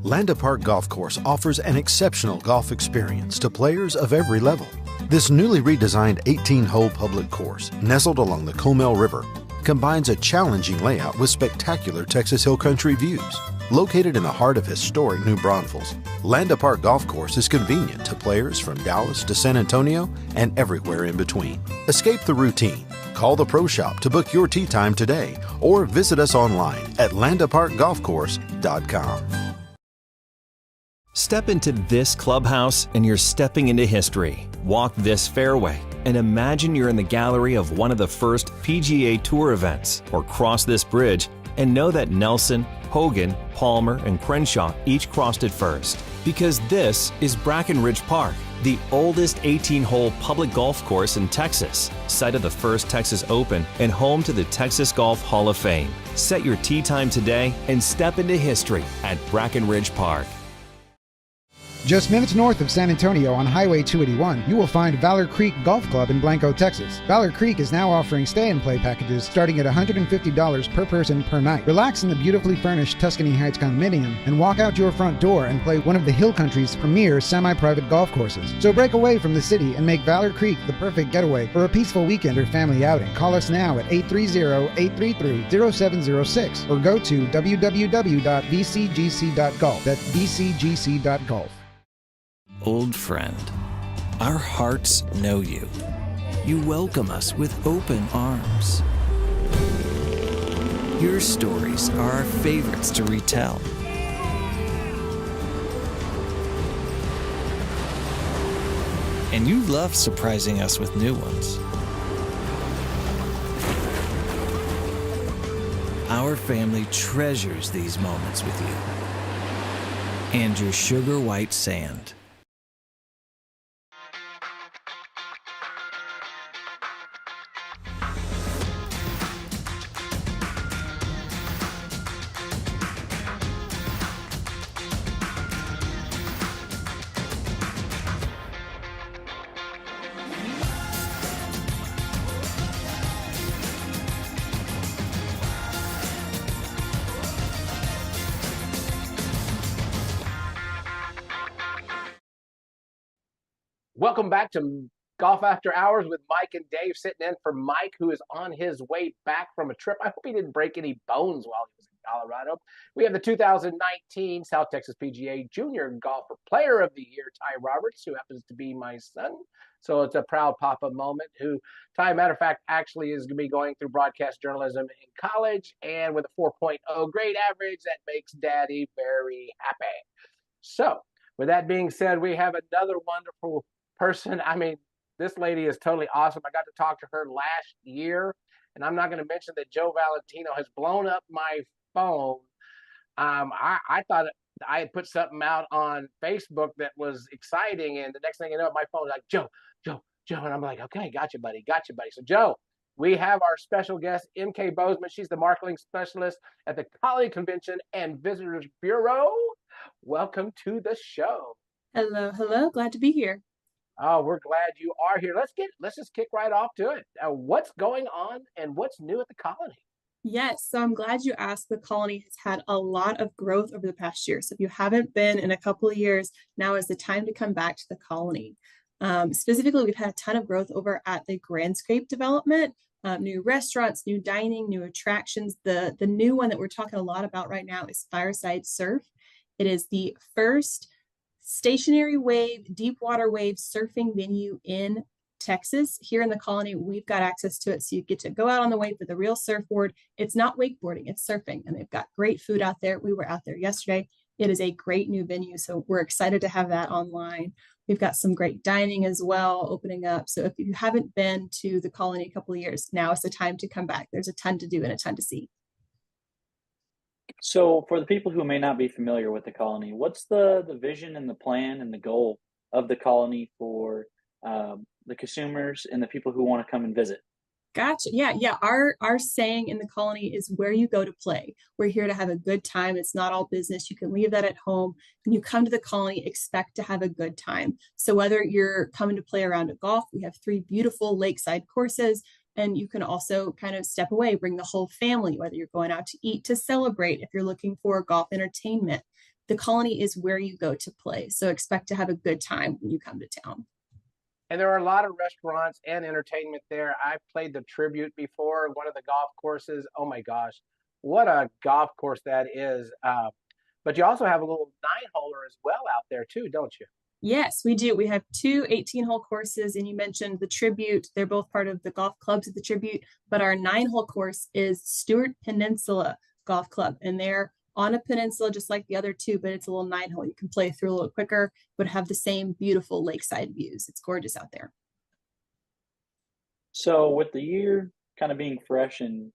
Landa Park Golf Course offers an exceptional golf experience to players of every level. This newly redesigned 18-hole public course, nestled along the Comal River, combines a challenging layout with spectacular Texas Hill Country views. Located in the heart of historic New Braunfels, Landa Park Golf Course is convenient to players from Dallas to San Antonio and everywhere in between. Escape the routine. Call the Pro Shop to book your tee time today or visit us online at landaparkgolfcourse.com. Step into this clubhouse and you're stepping into history. Walk this fairway and imagine you're in the gallery of one of the first PGA Tour events, or cross this bridge and know that Nelson, Hogan, Palmer, and Crenshaw each crossed it first. Because this is Brackenridge Park, the oldest 18-hole public golf course in Texas, site of the first Texas Open and home to the Texas Golf Hall of Fame. Set your tee time today and step into history at Brackenridge Park. Just minutes north of San Antonio on Highway 281, you will find Valor Creek Golf Club in Blanco, Texas. Valor Creek is now offering stay-and-play packages starting at $150 per person per night. Relax in the beautifully furnished Tuscany Heights condominium and walk out your front door and play one of the Hill Country's premier semi-private golf courses. So break away from the city and make Valor Creek the perfect getaway for a peaceful weekend or family outing. Call us now at 830-833-0706 or go to www.vcgc.golf. That's vcgc.golf. Old friend, our hearts know you. You welcome us with open arms. Your stories are our favorites to retell. And you love surprising us with new ones. Our family treasures these moments with you and your sugar white sand. Welcome back to Golf After Hours with Mike and Dave, sitting in for Mike, who is on his way back from a trip. I hope he didn't break any bones while he was in Colorado. We have the 2019 South Texas PGA Junior Golfer Player of the Year, Ty Roberts, who happens to be my son. So it's a proud papa moment, who, Ty, matter of fact, actually is going to be going through broadcast journalism in college, and with a 4.0 grade average, that makes Daddy very happy. So with that being said, we have another wonderful person. I mean, this lady is totally awesome. I got to talk to her last year, and I'm not going to mention that Joe Valentino has blown up my phone I thought I had put something out on Facebook that was exciting, and the next thing you know, my phone was like, Joe, and I'm like, okay, gotcha, buddy. So, Joe, we have our special guest, MK Bozeman. She's the marketing specialist at the Colony Convention and Visitors Bureau. Welcome to the show. Hello. Glad to be here. Oh, we're glad you are here. Let's just kick right off to it. What's going on and what's new at the Colony? Yes, so I'm glad you asked. The Colony has had a lot of growth over the past year. So if you haven't been in a couple of years, now is the time to come back to the Colony. Specifically, we've had a ton of growth over at the Grandscape development, new restaurants, new dining, new attractions. The new one that we're talking a lot about right now is Fireside Surf. It is the first stationary wave, deep water wave surfing venue in Texas. Here in the Colony, we've got access to it. So you get to go out on the wave with a real surfboard. It's not wakeboarding, it's surfing. And they've got great food out there. We were out there yesterday. It is a great new venue. So we're excited to have that online. We've got some great dining as well opening up. So if you haven't been to the Colony a couple of years, now is the time to come back. There's a ton to do and a ton to see. So for the people who may not be familiar with the Colony, what's the vision and the plan and the goal of the Colony for the consumers and the people who want to come and visit? Gotcha. Yeah. Our saying in the Colony is where you go to play. We're here to have a good time. It's not all business. You can leave that at home. When you come to the Colony, expect to have a good time. So whether you're coming to play around at golf, we have 3 beautiful lakeside courses. And you can also kind of step away, bring the whole family, whether you're going out to eat, to celebrate, if you're looking for golf entertainment. The Colony is where you go to play. So expect to have a good time when you come to town. And there are a lot of restaurants and entertainment there. I've played the Tribute before, one of the golf courses. Oh my gosh, what a golf course that is. But you also have a little 9-holer as well out there too, don't you? Yes, we do. We have 2 18-hole courses, and you mentioned the Tribute. They're both part of the golf clubs at the Tribute, but our 9-hole course is Stewart Peninsula Golf Club, and they're on a peninsula just like the other 2, but it's a little 9-hole. You can play through a little quicker, but have the same beautiful lakeside views. It's gorgeous out there. So with the year kind of being fresh and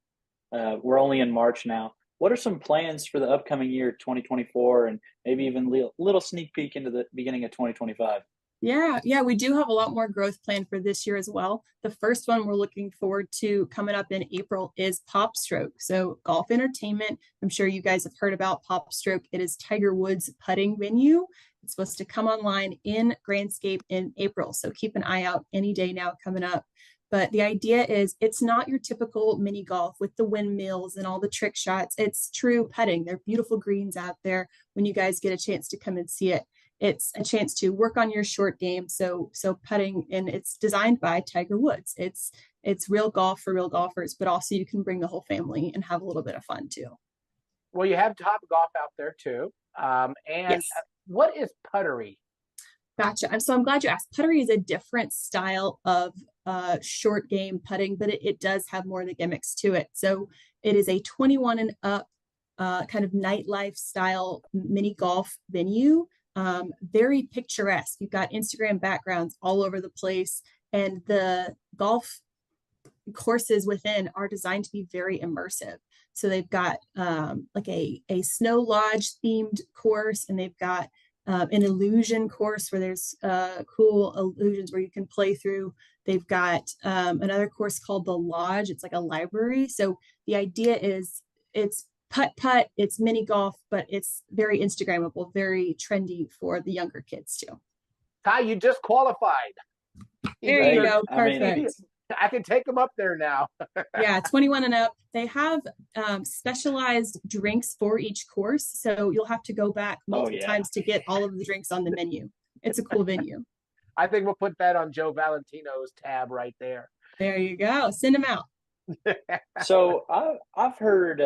we're only in March now, what are some plans for the upcoming year, 2024, and maybe even a little sneak peek into the beginning of 2025? Yeah, we do have a lot more growth planned for this year as well. The first one we're looking forward to coming up in April is PopStroke. So golf entertainment. I'm sure you guys have heard about PopStroke. It is Tiger Woods' putting venue. It's supposed to come online in Grandscape in April. So keep an eye out any day now coming up. But the idea is it's not your typical mini golf with the windmills and all the trick shots. It's true putting. There are beautiful greens out there when you guys get a chance to come and see it. It's a chance to work on your short game. So putting, and it's designed by Tiger Woods. It's real golf for real golfers, but also you can bring the whole family and have a little bit of fun too. Well, you have Topgolf out there too. And yes. What is puttery? Gotcha. So I'm glad you asked. Puttery is a different style of short game putting, but it does have more of the gimmicks to it. So it is a 21 and up kind of nightlife style mini golf venue. Very picturesque. You've got Instagram backgrounds all over the place, and the golf courses within are designed to be very immersive. So they've got like a snow lodge themed course, and they've got an illusion course where there's cool illusions where you can play through. They've got another course called the Lodge. It's like a library. So the idea is it's putt, it's mini golf, but it's very Instagrammable, very trendy for the younger kids too. Ty, you just qualified. There you go. Perfect. I can take them up there now. Yeah, 21 and up. They have specialized drinks for each course. So you'll have to go back multiple times to get all of the drinks on the menu. It's a cool venue. I think we'll put that on Joe Valentino's tab right there. There you go. Send them out. So I've heard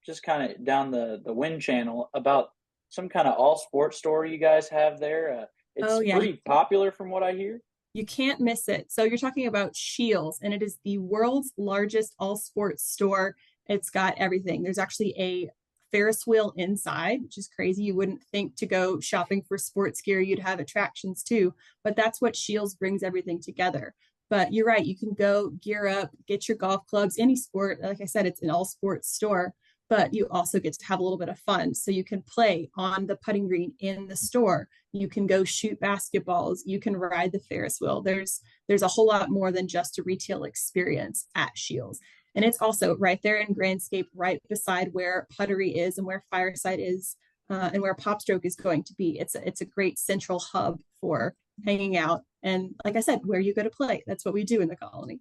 just kind of down the Win channel about some kind of all sports store you guys have there. It's pretty popular from what I hear. You can't miss it. So you're talking about Scheels, and it is the world's largest all sports store. It's got everything. There's actually a Ferris wheel inside, which is crazy. You wouldn't think to go shopping for sports gear, you'd have attractions too, but that's what Scheels brings everything together. But you're right. You can go gear up, get your golf clubs, any sport. Like I said, it's an all sports store. but you also get to have a little bit of fun. So you can play on the putting green in the store. You can go shoot basketballs. You can ride the Ferris wheel. There's a whole lot more than just a retail experience at Scheels. And it's also right there in Grandscape, right beside where Puttery is and where Fireside is, and where Popstroke is going to be. It's a great central hub for hanging out. And like I said, where you go to play. That's what we do in the Colony.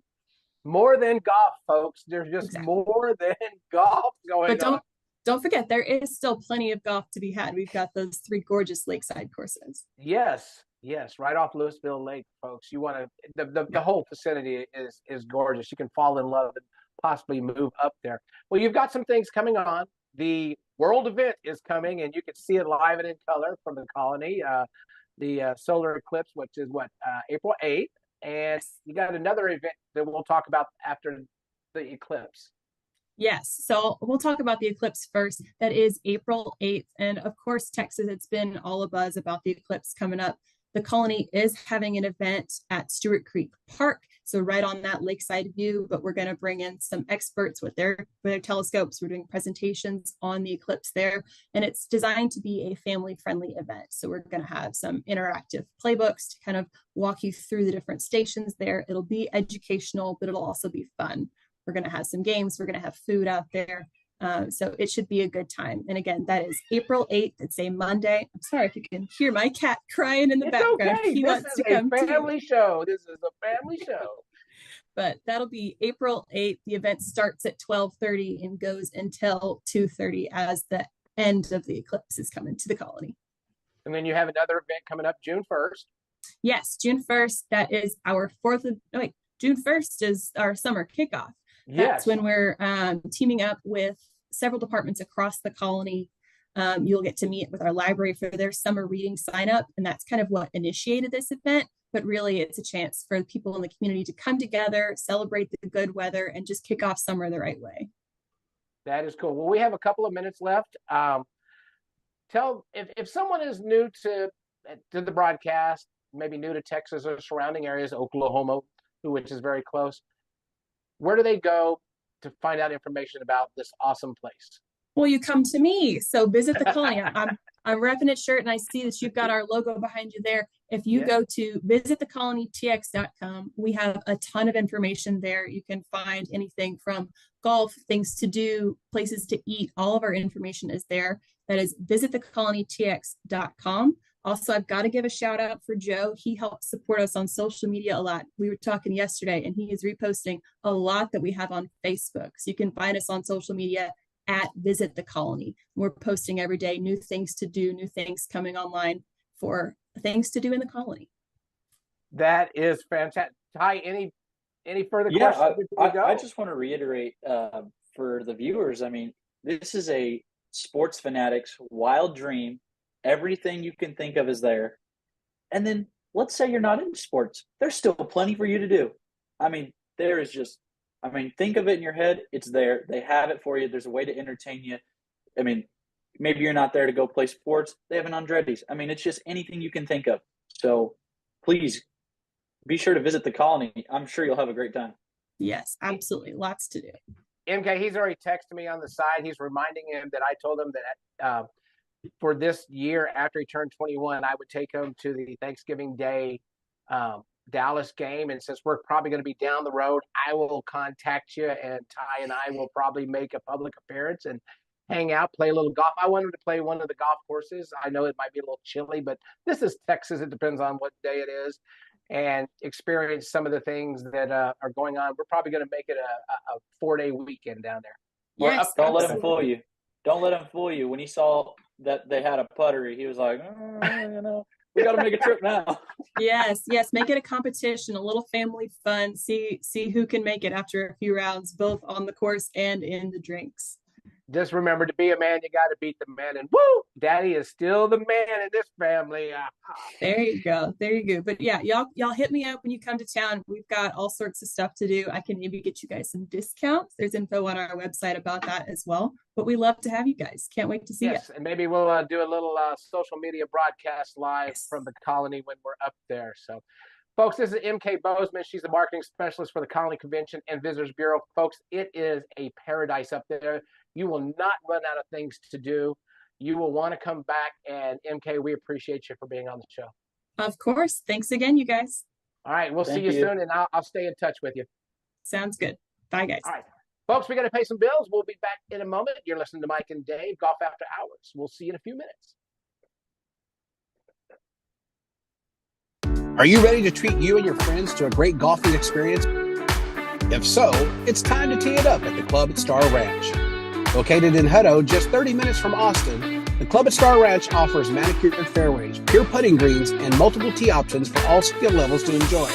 More than golf, folks. There's just more than golf going on. But don't forget, there is still plenty of golf to be had. We've got those 3 gorgeous lakeside courses. Yes, right off Louisville Lake, folks. You want to the whole vicinity is gorgeous. You can fall in love and possibly move up there. Well, you've got some things coming on. The World event is coming, and you can see it live and in color from the Colony. The solar eclipse, which is April 8th. And you got another event that we'll talk about after the eclipse. Yes. So we'll talk about the eclipse first. That is April 8th. And of course, Texas, it's been all a buzz about the eclipse coming up. The Colony is having an event at Stewart Creek Park. So right on that lakeside view, but we're going to bring in some experts with their telescopes. We're doing presentations on the eclipse there, and it's designed to be a family-friendly event. So we're going to have some interactive playbooks to kind of walk you through the different stations there. It'll be educational, but it'll also be fun. We're going to have some games. We're going to have food out there. So it should be a good time. And again, that is April 8th. It's a Monday. I'm sorry if you can hear my cat crying in the background. Okay. This is a family show. This is a family show. But that'll be April 8th. The event starts at 12:30 and goes until 2:30 as the end of the eclipse is coming to the Colony. And then you have another event coming up June 1st. Yes, June 1st. That is our June 1st is our summer kickoff. That's when we're teaming up with several departments across the Colony. You'll get to meet with our library for their summer reading sign up. And that's kind of what initiated this event. But really, it's a chance for people in the community to come together, celebrate the good weather, and just kick off summer the right way. That is cool. Well, we have a couple of minutes left. Tell if someone is new to the broadcast, maybe new to Texas or surrounding areas, Oklahoma, which is very close, where do they go to find out information about this awesome place? Well, you come to me. So visit the Colony. I'm repping it shirt, and I see that you've got our logo behind you there. If you go to visitthecolonytx.com, we have a ton of information there. You can find anything from golf, things to do, places to eat. All of our information is there. That is visitthecolonytx.com. Also, I've got to give a shout out for Joe. He helps support us on social media a lot. We were talking yesterday, and he is reposting a lot that we have on Facebook. So you can find us on social media at Visit the Colony. We're posting every day new things to do, new things coming online for things to do in the Colony. That is fantastic. Ty, any further questions? I just want to reiterate for the viewers. I mean, this is a sports fanatics wild dream. Everything you can think of is there. And then let's say you're not into sports. There's still plenty for you to do. I mean, think of it in your head. It's there. They have it for you. There's a way to entertain you. I mean, maybe you're not there to go play sports. They have an Andretti's. I mean, it's just anything you can think of. So please be sure to visit the Colony. I'm sure you'll have a great time. Yes, absolutely. Lots to do. MK, he's already texted me on the side. He's reminding him that I told him that for this year, after he turned 21, I would take him to the Thanksgiving Day Dallas game. And since we're probably going to be down the road, I will contact you, and Ty and I will probably make a public appearance and hang out, play a little golf. I want him to play one of the golf courses. I know it might be a little chilly, but this is Texas. It depends on what day it is, and experience some of the things that are going on. We're probably going to make it a 4-day weekend down there. Yes, don't let him fool you. Don't let him fool you. When he saw that they had a Puttery, he was like, we got to make a trip now. Yes. Make it a competition, a little family fun. See who can make it after a few rounds, both on the course and in the drinks. Just remember, to be a man, you got to beat the man. And woo, Daddy is still the man in this family. There you go. But yeah, y'all hit me up when you come to town. We've got all sorts of stuff to do. I can maybe get you guys some discounts. There's info on our website about that as well. But we love to have you guys. Can't wait to see you. Yes, and maybe we'll do a little social media broadcast live from the Colony when we're up there. So, folks, this is MK Bozeman. She's the marketing specialist for the Colony Convention and Visitors Bureau. Folks, it is a paradise up there. You will not run out of things to do. You will want to come back. And MK, we appreciate you for being on the show. Of course. Thanks again, you guys. All right. We'll see you soon, and I'll stay in touch with you. Sounds good. Bye, guys. All right. Folks, we got to pay some bills. We'll be back in a moment. You're listening to Mike and Dave, Golf After Hours. We'll see you in a few minutes. Are you ready to treat you and your friends to a great golfing experience? If so, it's time to tee it up at the Club at Star Ranch. Located in Hutto, just 30 minutes from Austin, the Club at Star Ranch offers manicured fairways, pure putting greens, and multiple tee options for all skill levels to enjoy.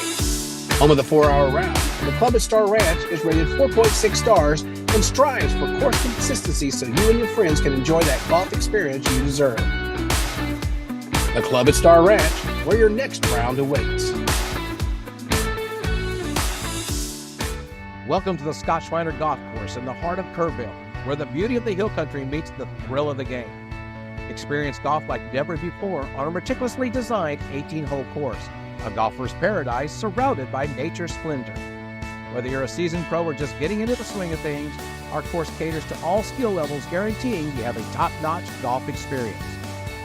Home of the 4-hour round, the Club at Star Ranch is rated 4.6 stars and strives for course consistency so you and your friends can enjoy that golf experience you deserve. The Club at Star Ranch, where your next round awaits. Welcome to the Scott Schreiner Golf Course in the heart of Kerrville, where the beauty of the hill country meets the thrill of the game. Experience golf like never before on a meticulously designed 18-hole course, a golfer's paradise surrounded by nature's splendor. Whether you're a seasoned pro or just getting into the swing of things, our course caters to all skill levels, guaranteeing you have a top-notch golf experience.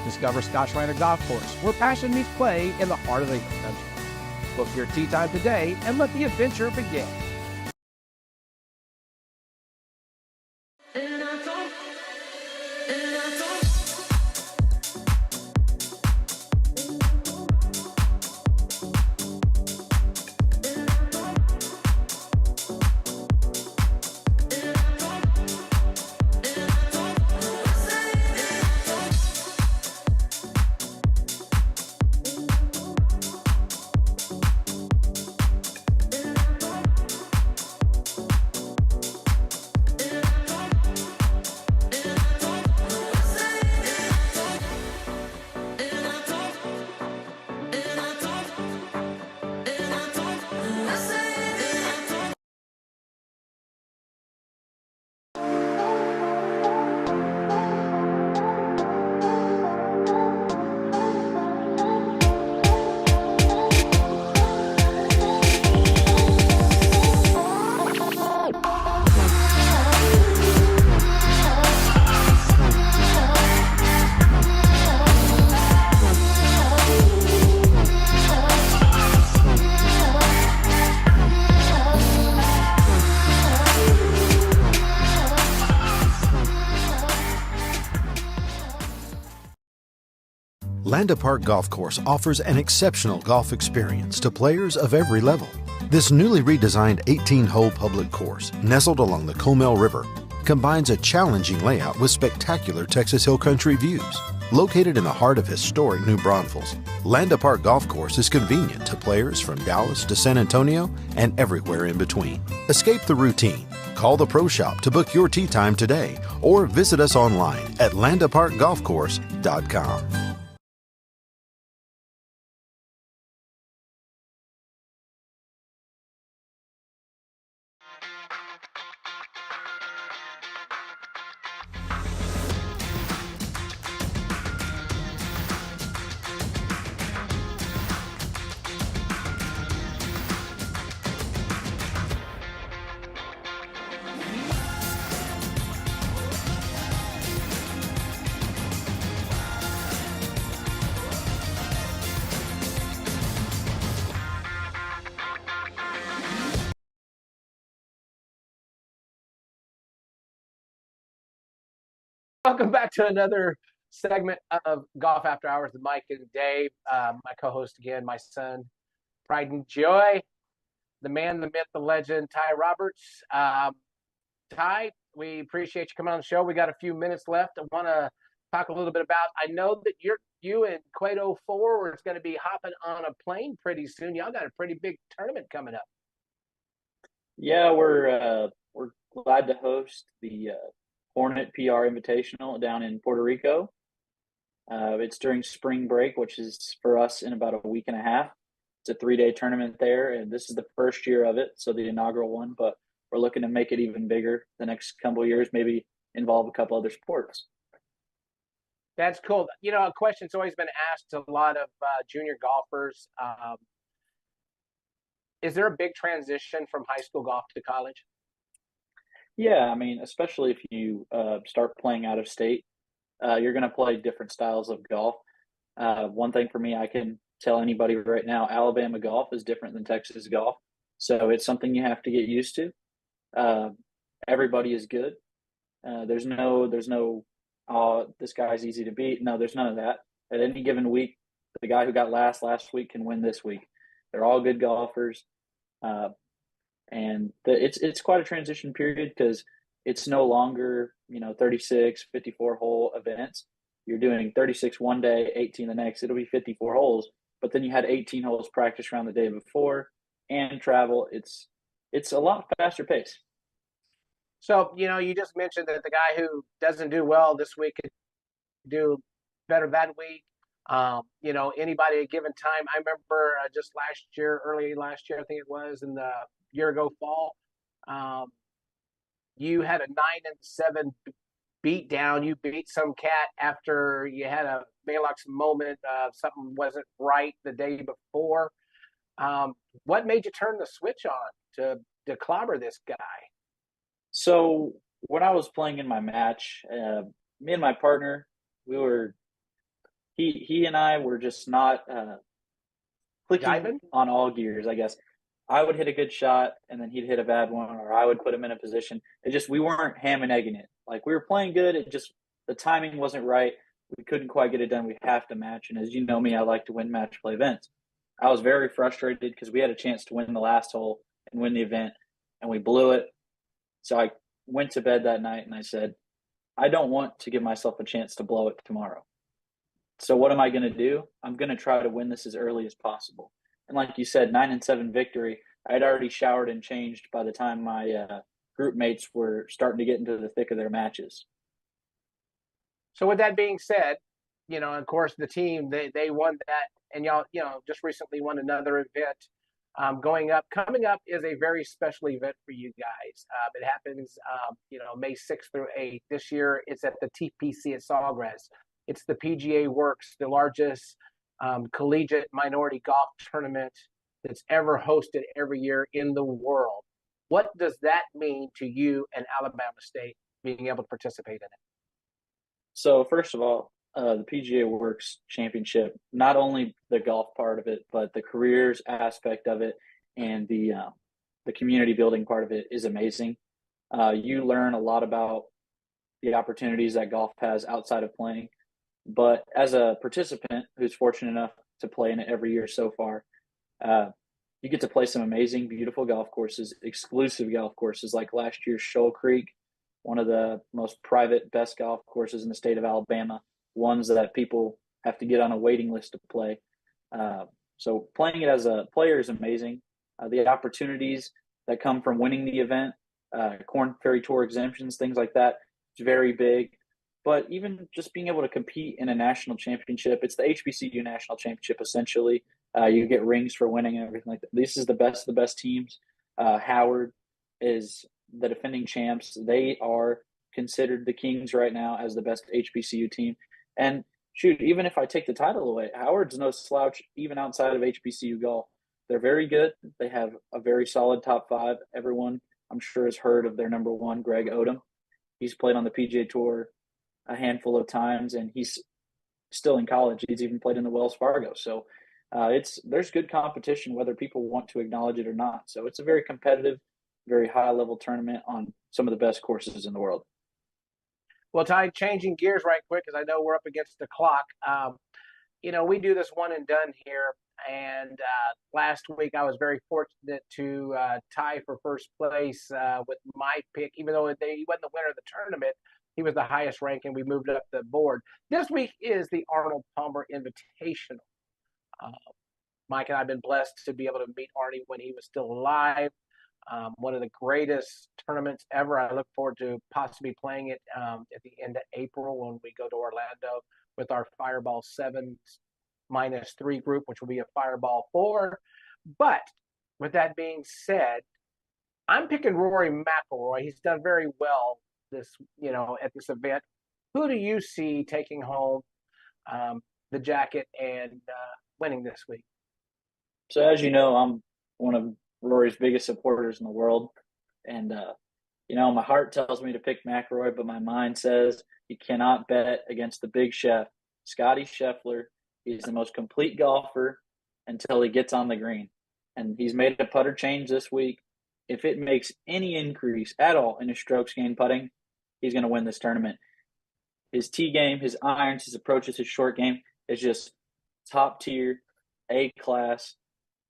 Discover Scott Schreiner Golf Course, where passion meets play in the heart of the hill country. Book your tee time today and let the adventure begin. Landa Park Golf Course offers an exceptional golf experience to players of every level. This newly redesigned 18-hole public course, nestled along the Comal River, combines a challenging layout with spectacular Texas Hill Country views. Located in the heart of historic New Braunfels, Landa Park Golf Course is convenient to players from Dallas to San Antonio and everywhere in between. Escape the routine. Call the Pro Shop to book your tee time today or visit us online at landaparkgolfcourse.com. Welcome back to another segment of Golf After Hours with Mike and Dave. My co-host again, my son, pride and joy, the man, the myth, the legend, Ty Roberts. Ty, we appreciate you coming on the show. We got a few minutes left. I want to talk a little bit about, I know that you and Cueto 4 is going to be hopping on a plane pretty soon. Y'all got a pretty big tournament coming up. Yeah, we're glad to host the Hornet PR Invitational down in Puerto Rico. It's during spring break, which is for us in about a week and a half. It's a 3-day tournament there, and this is the first year of it, so the inaugural one, but we're looking to make it even bigger the next couple of years, maybe involve a couple other sports. That's cool. You know, a question's always been asked to a lot of junior golfers. Is there a big transition from high school golf to college? Yeah, I mean, especially if you start playing out of state, you're going to play different styles of golf. One thing for me, I can tell anybody right now, Alabama golf is different than Texas golf, so it's something you have to get used to. Uh, Everybody is good. There's no, oh, this guy's easy to beat. No, there's none of that. At any given week, the guy who got last week can win this week. They're all good golfers. Uh, and it's quite a transition period because it's no longer 36 54 hole events. You're doing 36 one day, 18 the next. It'll be 54 holes, but then you had 18 holes practice round the day before and travel. It's a lot faster pace. So, you just mentioned that the guy who doesn't do well this week could do better that week. Anybody at a given time. I remember just early last year, I think it was in the year ago fall, you had a 9-7 beat down. You beat some cat after you had a Maalox moment. Something wasn't right the day before. What made you turn the switch on to clobber this guy? So when I was playing in my match, me and my partner, he and I were just not clicking on all gears, I guess. I would hit a good shot and then he'd hit a bad one, or I would put him in a position. We weren't ham and egging it. Like, we were playing good. The timing wasn't right. We couldn't quite get it done. We have to match. And as you know me, I like to win match play events. I was very frustrated because we had a chance to win the last hole and win the event, and we blew it. So I went to bed that night and I said, I don't want to give myself a chance to blow it tomorrow. So what am I going to do? I'm going to try to win this as early as possible. And like you said, 9-7 victory. I had already showered and changed by the time my group mates were starting to get into the thick of their matches. So with that being said, of course, the team, they won that, and y'all, just recently won another event. Coming up is a very special event for you guys. It happens, May 6th through 8th. This year, it's at the TPC at Sawgrass. It's the PGA Works, the largest collegiate minority golf tournament that's ever hosted every year in the world. What does that mean to you and Alabama State being able to participate in it? So first of all, the PGA Works Championship, not only the golf part of it, but the careers aspect of it and the community building part of it is amazing. You learn a lot about the opportunities that golf has outside of playing. But as a participant who's fortunate enough to play in it every year so far, you get to play some amazing, beautiful golf courses, exclusive golf courses like last year's Shoal Creek, one of the most private, best golf courses in the state of Alabama, ones that people have to get on a waiting list to play. So playing it as a player is amazing. The opportunities that come from winning the event, Korn Ferry Tour exemptions, things like that, it's very big. But even just being able to compete in a national championship, it's the HBCU national championship, essentially. You get rings for winning and everything like that. This is the best of the best teams. Howard is the defending champs. They are considered the Kings right now as the best HBCU team. And shoot, even if I take the title away, Howard's no slouch even outside of HBCU golf. They're very good. They have a very solid top five. Everyone, I'm sure, has heard of their number one, Greg Odom. He's played on the PGA Tour a handful of times, and he's still in college. He's even played in the Wells Fargo. So there's good competition, whether people want to acknowledge it or not. So it's a very competitive, very high-level tournament on some of the best courses in the world. Well, Ty, changing gears right quick, because I know we're up against the clock. We do this one and done here. And last week, I was very fortunate to tie for first place with my pick, even though he wasn't the winner of the tournament. He was the highest ranking. We moved up the board. This week is the Arnold Palmer Invitational. Mike and I have been blessed to be able to meet Arnie when he was still alive. One of the greatest tournaments ever. I look forward to possibly playing it at the end of April when we go to Orlando with our Fireball 7-3 group, which will be a Fireball 4. But with that being said, I'm picking Rory McIlroy. He's done very well at this event. Who do you see taking home the jacket and winning this week? So as you know, I'm one of Rory's biggest supporters in the world, and My heart tells me to pick McIlroy, but my mind says you cannot bet against the big chef, Scotty Scheffler. He's the most complete golfer until he gets on the green. And he's made a putter change this week. If it makes any increase at all in his strokes gained putting, he's going to win this tournament. His tee game, his irons, his approaches, his short game is just top tier, A class.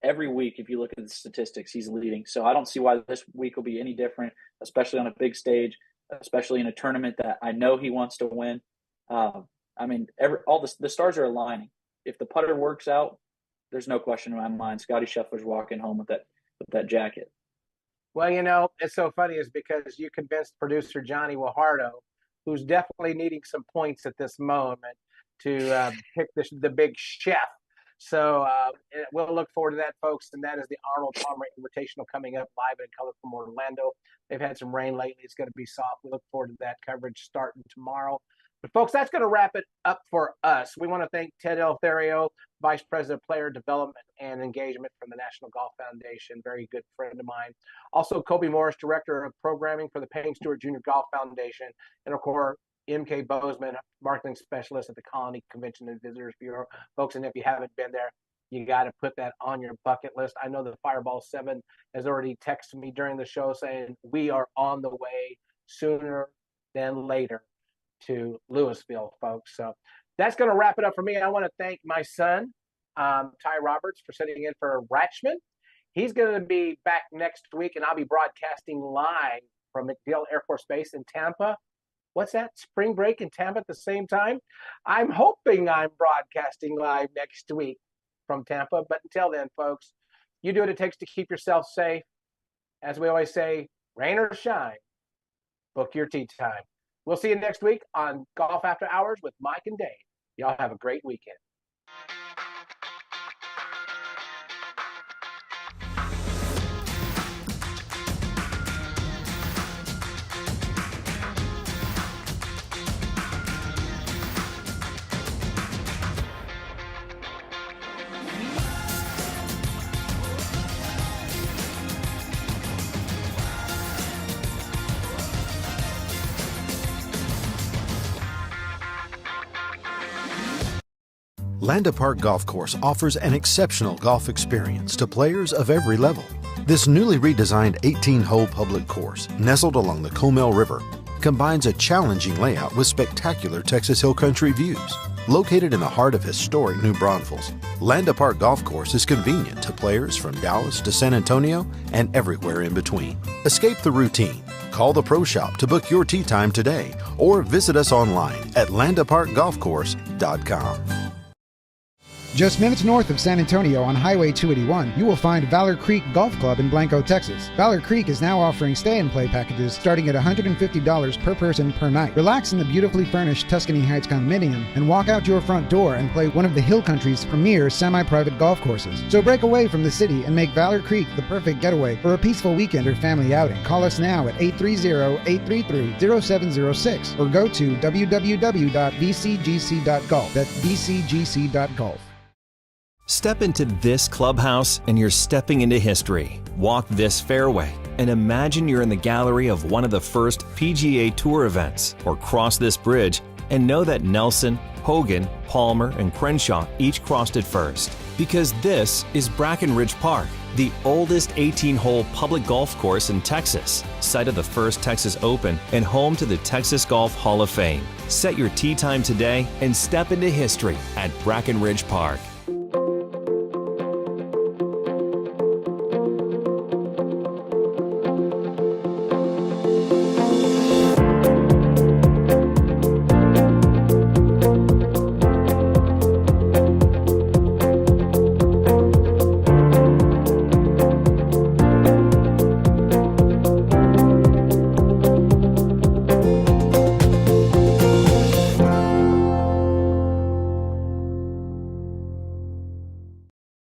Every week, if you look at the statistics, he's leading. So I don't see why this week will be any different, especially on a big stage, especially in a tournament that I know he wants to win. All the stars are aligning. If the putter works out, there's no question in my mind. Scotty Scheffler's walking home with that jacket. Well, it's so funny is because you convinced producer Johnny Wahardo, who's definitely needing some points at this moment, to pick the big chef. So we'll look forward to that, folks. And that is the Arnold Palmer Invitational coming up live and in color from Orlando. They've had some rain lately. It's going to be soft. We look forward to that coverage starting tomorrow. But, folks, that's going to wrap it up for us. We want to thank Ted Eleftherio, Vice President of Player Development and Engagement from the National Golf Foundation, very good friend of mine. Also, Kobe Morris, Director of Programming for the Payne Stewart Jr. Golf Foundation. And, of course, M.K. Bozeman, Marketing Specialist at the Colony Convention and Visitors Bureau. Folks, and if you haven't been there, you got to put that on your bucket list. I know the Fireball 7 has already texted me during the show saying we are on the way sooner than later to Louisville, folks. So that's going to wrap it up for me. I want to thank my son, Ty Roberts, for sitting in for Ratchman. He's going to be back next week, and I'll be broadcasting live from MacDill Air Force Base in Tampa. What's that? Spring break in Tampa at the same time? I'm hoping I'm broadcasting live next week from Tampa. But until then, folks, you do what it takes to keep yourself safe. As we always say, rain or shine, book your tee time. We'll see you next week on Golf After Hours with Mike and Dave. Y'all have a great weekend. Landa Park Golf Course offers an exceptional golf experience to players of every level. This newly redesigned 18-hole public course, nestled along the Comal River, combines a challenging layout with spectacular Texas Hill Country views. Located in the heart of historic New Braunfels, Landa Park Golf Course is convenient to players from Dallas to San Antonio and everywhere in between. Escape the routine. Call the Pro Shop to book your tee time today or visit us online at landaparkgolfcourse.com. Just minutes north of San Antonio on Highway 281, you will find Valor Creek Golf Club in Blanco, Texas. Valor Creek is now offering stay-and-play packages starting at $150 per person per night. Relax in the beautifully furnished Tuscany Heights condominium and walk out your front door and play one of the Hill Country's premier semi-private golf courses. So break away from the city and make Valor Creek the perfect getaway for a peaceful weekend or family outing. Call us now at 830-833-0706 or go to www.vcgc.golf. That's vcgc.golf. Step into this clubhouse and you're stepping into history. Walk this fairway and imagine you're in the gallery of one of the first PGA Tour events, or cross this bridge and know that Nelson, Hogan, Palmer, and Crenshaw each crossed it first. Because this is Brackenridge Park, the oldest 18-hole public golf course in Texas, site of the first Texas Open and home to the Texas Golf Hall of Fame. Set your tee time today and step into history at Brackenridge Park.